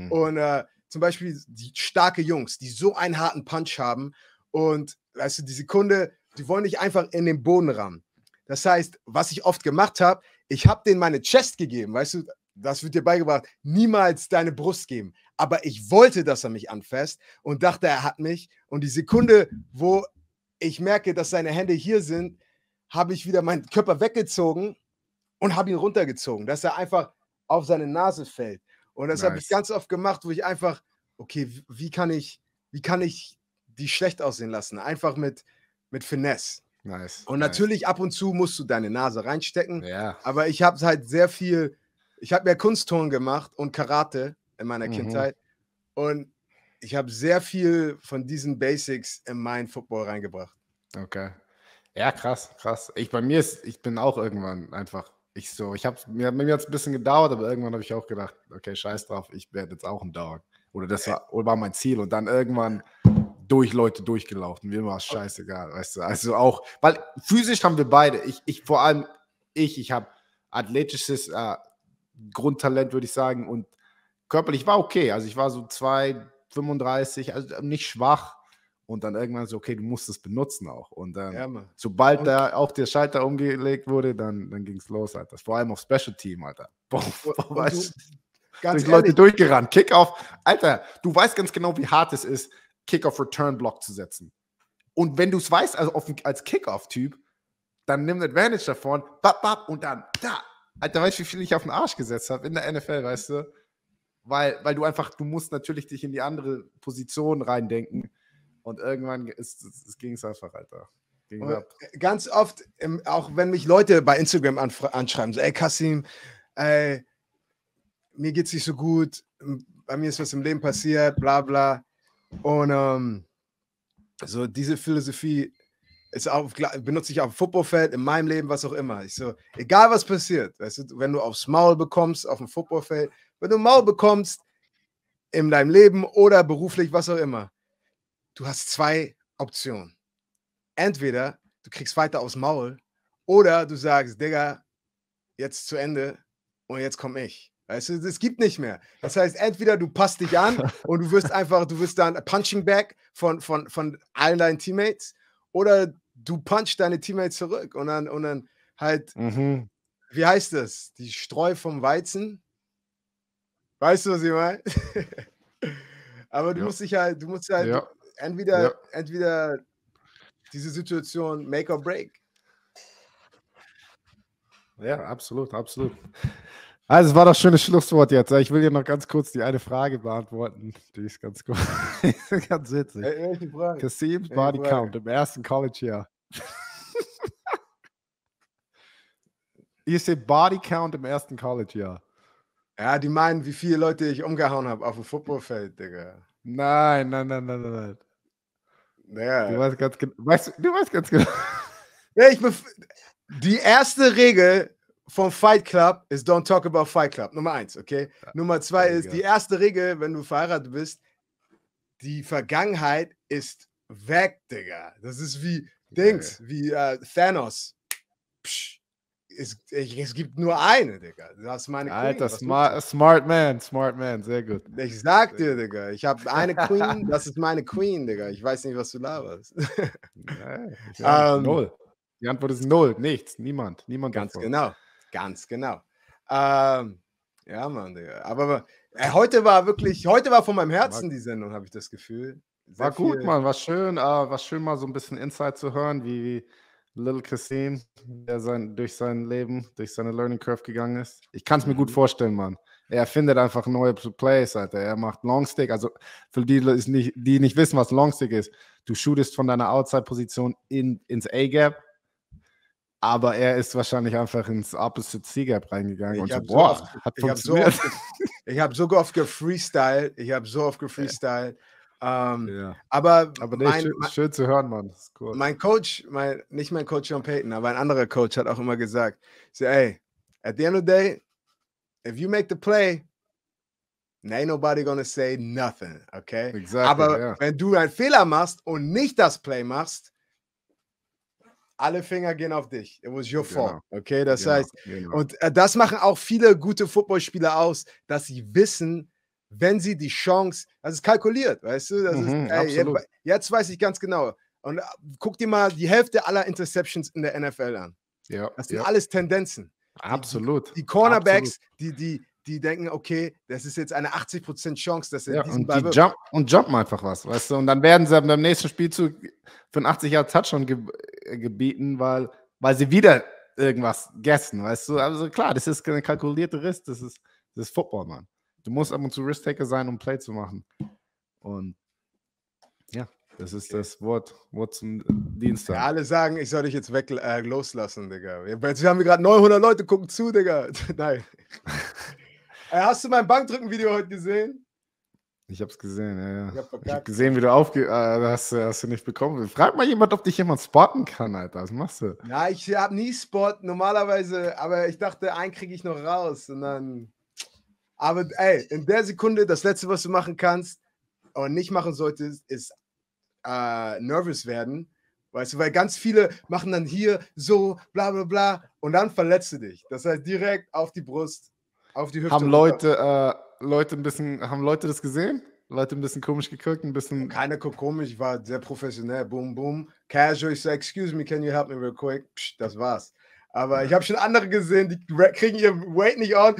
Und zum Beispiel die starke Jungs, die so einen harten Punch haben und, weißt du, die Sekunde, die wollen nicht einfach in den Boden rammen. Das heißt, was ich oft gemacht habe, ich habe denen meine Chest gegeben, weißt du, das wird dir beigebracht, niemals deine Brust geben. Aber ich wollte, dass er mich anfasst und dachte, er hat mich. Und die Sekunde, wo ich merke, dass seine Hände hier sind, habe ich wieder meinen Körper weggezogen und habe ihn runtergezogen, dass er einfach auf seine Nase fällt. Und das habe ich ganz oft gemacht, wo ich einfach, okay, wie kann ich die schlecht aussehen lassen? Einfach mit Finesse. Und natürlich ab und zu musst du deine Nase reinstecken. Aber ich habe halt ich habe mehr Kunstturnen gemacht und Karate in meiner Kindheit. Und ich habe sehr viel von diesen Basics in meinen Football reingebracht. Okay. Ja, krass. Ich bin auch irgendwann einfach, mir hat es ein bisschen gedauert, aber irgendwann habe ich auch gedacht, okay, scheiß drauf, ich werde jetzt auch ein Dog. Oder das war mein Ziel. Und dann irgendwann Leute durchgelaufen. Mir war es scheißegal, weißt du. Also auch, weil physisch haben wir beide, vor allem ich habe athletisches Grundtalent, würde ich sagen, und körperlich war okay. Also ich war so 2,35, also nicht schwach. Und dann irgendwann so, okay, du musst es benutzen auch. Und dann, sobald da auch der Schalter umgelegt wurde, dann ging es los, Alter. Vor allem auf Special Team, Alter. Weißt du, durch Leute durchgerannt. Kickoff, Alter, du weißt ganz genau, wie hart es ist, Kickoff-Return-Block zu setzen. Und wenn du es weißt, also als Kickoff-Typ, dann nimm Advantage davon, und dann da. Alter, weißt du, wie viel ich auf den Arsch gesetzt habe in der NFL, weißt du? Weil du musst natürlich dich in die andere Position reindenken. Und irgendwann ging es einfach, Alter. Ganz oft, auch wenn mich Leute bei Instagram anschreiben, so, ey Kassim, mir geht's nicht so gut, bei mir ist was im Leben passiert, bla bla. Und so diese Philosophie benutze ich auf dem Footballfeld, in meinem Leben, was auch immer. Ich so, egal was passiert, weißt du, wenn du aufs Maul bekommst auf dem Footballfeld, wenn du Maul bekommst in deinem Leben oder beruflich, was auch immer, du hast 2 Optionen. Entweder du kriegst weiter aufs Maul oder du sagst, Digga, jetzt zu Ende und jetzt komme ich. Weißt du, es gibt nicht mehr. Das heißt, entweder du passt dich an und du wirst dann Punching Bag von allen deinen Teammates oder du punchst deine Teammates zurück und dann halt, wie heißt das? Die Streu vom Weizen. Weißt du, was ich meine? Aber du musst entweder diese Situation make or break. Ja, absolut. Also, es war das schöne Schlusswort jetzt. Ich will dir noch ganz kurz die eine Frage beantworten. Die ist ganz gut. Ganz witzig. Welche Frage? Kassims Body Count im ersten College-Jahr. Ihr seht Body Count im ersten College-Jahr. Ja, die meinen, wie viele Leute ich umgehauen habe auf dem Footballfeld, Digga. Nein. Ja. Du weißt ganz genau. Ja, die erste Regel vom Fight Club ist Don't talk about Fight Club. Nummer 1, okay? Ja, Nummer 2 ist, die erste Regel, wenn du verheiratet bist, die Vergangenheit ist weg, Digga. Das ist wie wie Thanos. Psch. Es gibt nur eine, Digga. Das ist meine Queen. Alter, smart man, sehr gut. Ich sag dir, Digga, ich habe eine Queen, das ist meine Queen, Digga. Ich weiß nicht, was du laberst. Null. Die Antwort ist null, nichts, niemand. Ganz davon. Ganz genau. Ja, Mann, Digga. Aber heute war von meinem Herzen die Sendung, habe ich das Gefühl. War gut, Mann, war schön mal so ein bisschen Insight zu hören, wie Little Kassim, der durch sein Leben, durch seine Learning Curve gegangen ist. Ich kann es mir gut vorstellen, Mann. Er findet einfach neue Plays, Alter. Er macht Longstick. Also für die nicht wissen, was Longstick ist, du shootest von deiner Outside-Position ins A-Gap, aber er ist wahrscheinlich einfach ins Opposite C-Gap reingegangen und hat funktioniert. Ich habe so oft gefreestylt. Aber schön zu hören, Mann. Das ist cool. Mein Coach, nicht mein Coach John Payton, aber ein anderer Coach hat auch immer gesagt, so, ey, at the end of the day, if you make the play, ain't nobody gonna say nothing, okay? Exactly, Aber wenn du einen Fehler machst und nicht das Play machst, alle Finger gehen auf dich. It was your fault, okay? Das heißt, und das machen auch viele gute Footballspieler aus, dass sie wissen, wenn sie die Chance, das ist kalkuliert, weißt du? Das ist, absolut. jetzt weiß ich ganz genau. Und guck dir mal die Hälfte aller Interceptions in der NFL an. Ja, das sind alles Tendenzen. Absolut. Die Cornerbacks, die denken, okay, das ist jetzt eine 80% Chance, dass er diesen Ball wirft. Jumpen einfach was, weißt du? Und dann werden sie beim nächsten Spielzug für einen 80-Yard-Touchdown gebeten, weil sie wieder irgendwas gessen, weißt du? Also klar, das ist eine kalkulierte Risk, das ist Football, Mann. Du musst ab und zu Risk-Taker sein, um Play zu machen. Und ja, das ist das Wort zum Dienstag. Ja, alle sagen, ich soll dich jetzt loslassen, Digga. Jetzt haben wir gerade 900 Leute gucken zu, Digga. Nein. Hast du mein Bankdrücken-Video heute gesehen? Ich hab's gesehen, ja. Ich hab gesehen, wie du hast du nicht bekommen. Frag mal jemand, ob dich jemand spotten kann, Alter. Was machst du? Ja, ich hab nie Spot, normalerweise, aber ich dachte, einen kriege ich noch raus. Und dann. Aber ey, in der Sekunde, das Letzte, was du machen kannst und nicht machen solltest, ist nervös werden. Weißt du, weil ganz viele machen dann hier so, bla bla bla, und dann verletzt du dich. Das heißt, direkt auf die Brust, auf die Hüfte. Haben Leute das gesehen? Leute ein bisschen komisch geguckt, ein bisschen. Keiner guckt komisch, ich war sehr professionell. Boom, boom. Casual, ich sage, excuse me, can you help me real quick? Psch, das war's. Aber ich habe schon andere gesehen, die kriegen ihr Weight nicht on.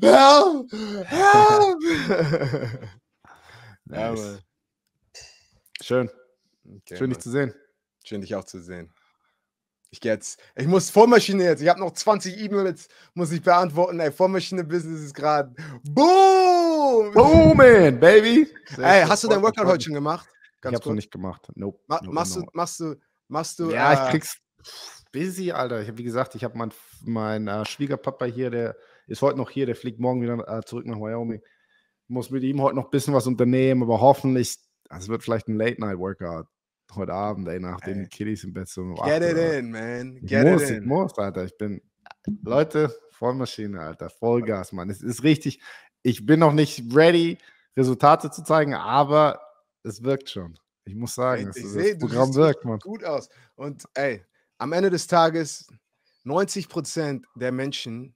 Help! Help! Nice. Schön. Okay, schön, dich zu sehen. Schön, dich auch zu sehen. Ich muss Vollmaschine jetzt. Ich habe noch 20 E-Mails, muss ich beantworten. Ey, Vollmaschine-Business ist gerade Boom! Booming, baby! Ey, hast du dein Workout heute schon gemacht? Ich hab's noch nicht gemacht. Nope. Machst du? Ja, ich krieg's busy, Alter. Wie gesagt, ich habe mein Schwiegerpapa hier, der ist heute noch hier, der fliegt morgen wieder zurück nach Wyoming. Muss mit ihm heute noch ein bisschen was unternehmen, aber hoffentlich, es wird vielleicht ein Late-Night-Workout heute Abend, nachdem die Kiddies im Bett sind. Get it in, man. Ich muss, Alter. Leute, Vollmaschine, Alter. Vollgas, Mann. Es ist richtig. Ich bin noch nicht ready, Resultate zu zeigen, aber es wirkt schon. Ich muss sagen, das Programm wirkt, Mann. Gut aus. Und ey, am Ende des Tages, 90% der Menschen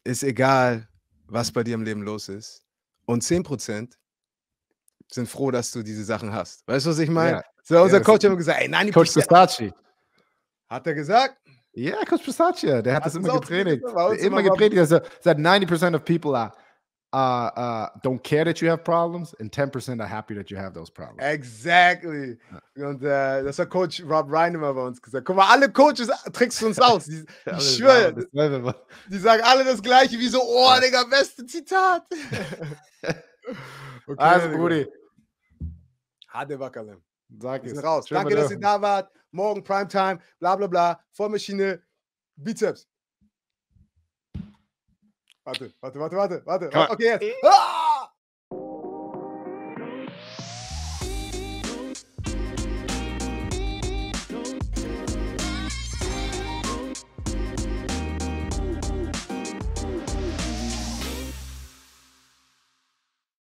ist egal, was bei dir im Leben los ist. Und 10% sind froh, dass du diese Sachen hast. Weißt du, was ich meine? Ja. So, unser Coach hat immer gesagt, ey, 90%. Coach Pistacchi. Hat er gesagt? Ja, Coach Pistacchi, der hat das immer gepredigt. Immer gepredigt, dass er sagt, 90% of people don't care that you have problems and 10% are happy that you have those problems. Exactly. Ja. Und das hat Coach Rob Ryan immer bei uns gesagt. Guck mal, alle Coaches trickst du uns aus. Ich schwöre, die sagen alle das Gleiche, wie so, oh, Digga, beste Zitat. Okay, also, Brudi. Hade Wackerlem. Sag Wir es. sind raus. Danke, dass ihr da wart. Morgen Primetime, bla bla bla. Vollmaschine, Bizeps. Warte. Okay, jetzt.